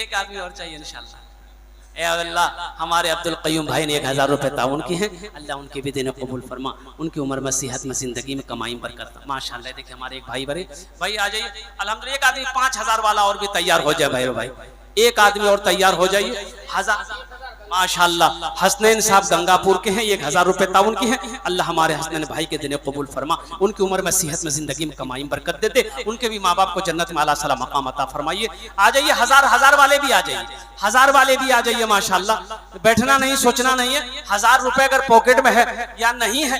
एक आदमी और चाहिए इंशाल्लाह। ए अल्लाह हमारे अब्दुल कय्यूम भाई ने 1,000 रुपये ताउन की हैं। अल्लाह उनके भी देने कबूल फरमा, उनकी उम्र में सेहत में ज़िंदगी में कमाई में बरकत माशाअल्लाह। देखिए हमारे एक भाई बड़े भाई आ जाइए। अल्हम्दुलिल्लाह एक आदमी 5,000 वाला और भी तैयार हो जाए भाई, एक आदमी और तैयार हो जाइए। 1000 माशाअल्लाह। हसनैन साहब गंगापुर के हैं, 1,000 रुपये ताउन की हैं। अल्लाह हमारे हसनैन भाई के देने कबूल फरमा, उनकी उम्र में सेहत में ज़िंदगी में कमाई में बरकत दे दे। उनके भी माँ बाप को जन्नत में आला सला मकाम अता फरमाइए। आ जाइए, 1000 वाले भी आ जाइए, 1000 वाले भी आ जाइए माशाअल्लाह। बैठना नहीं, सोचना नहीं है। 1000 रुपये अगर पॉकेट में है या नहीं है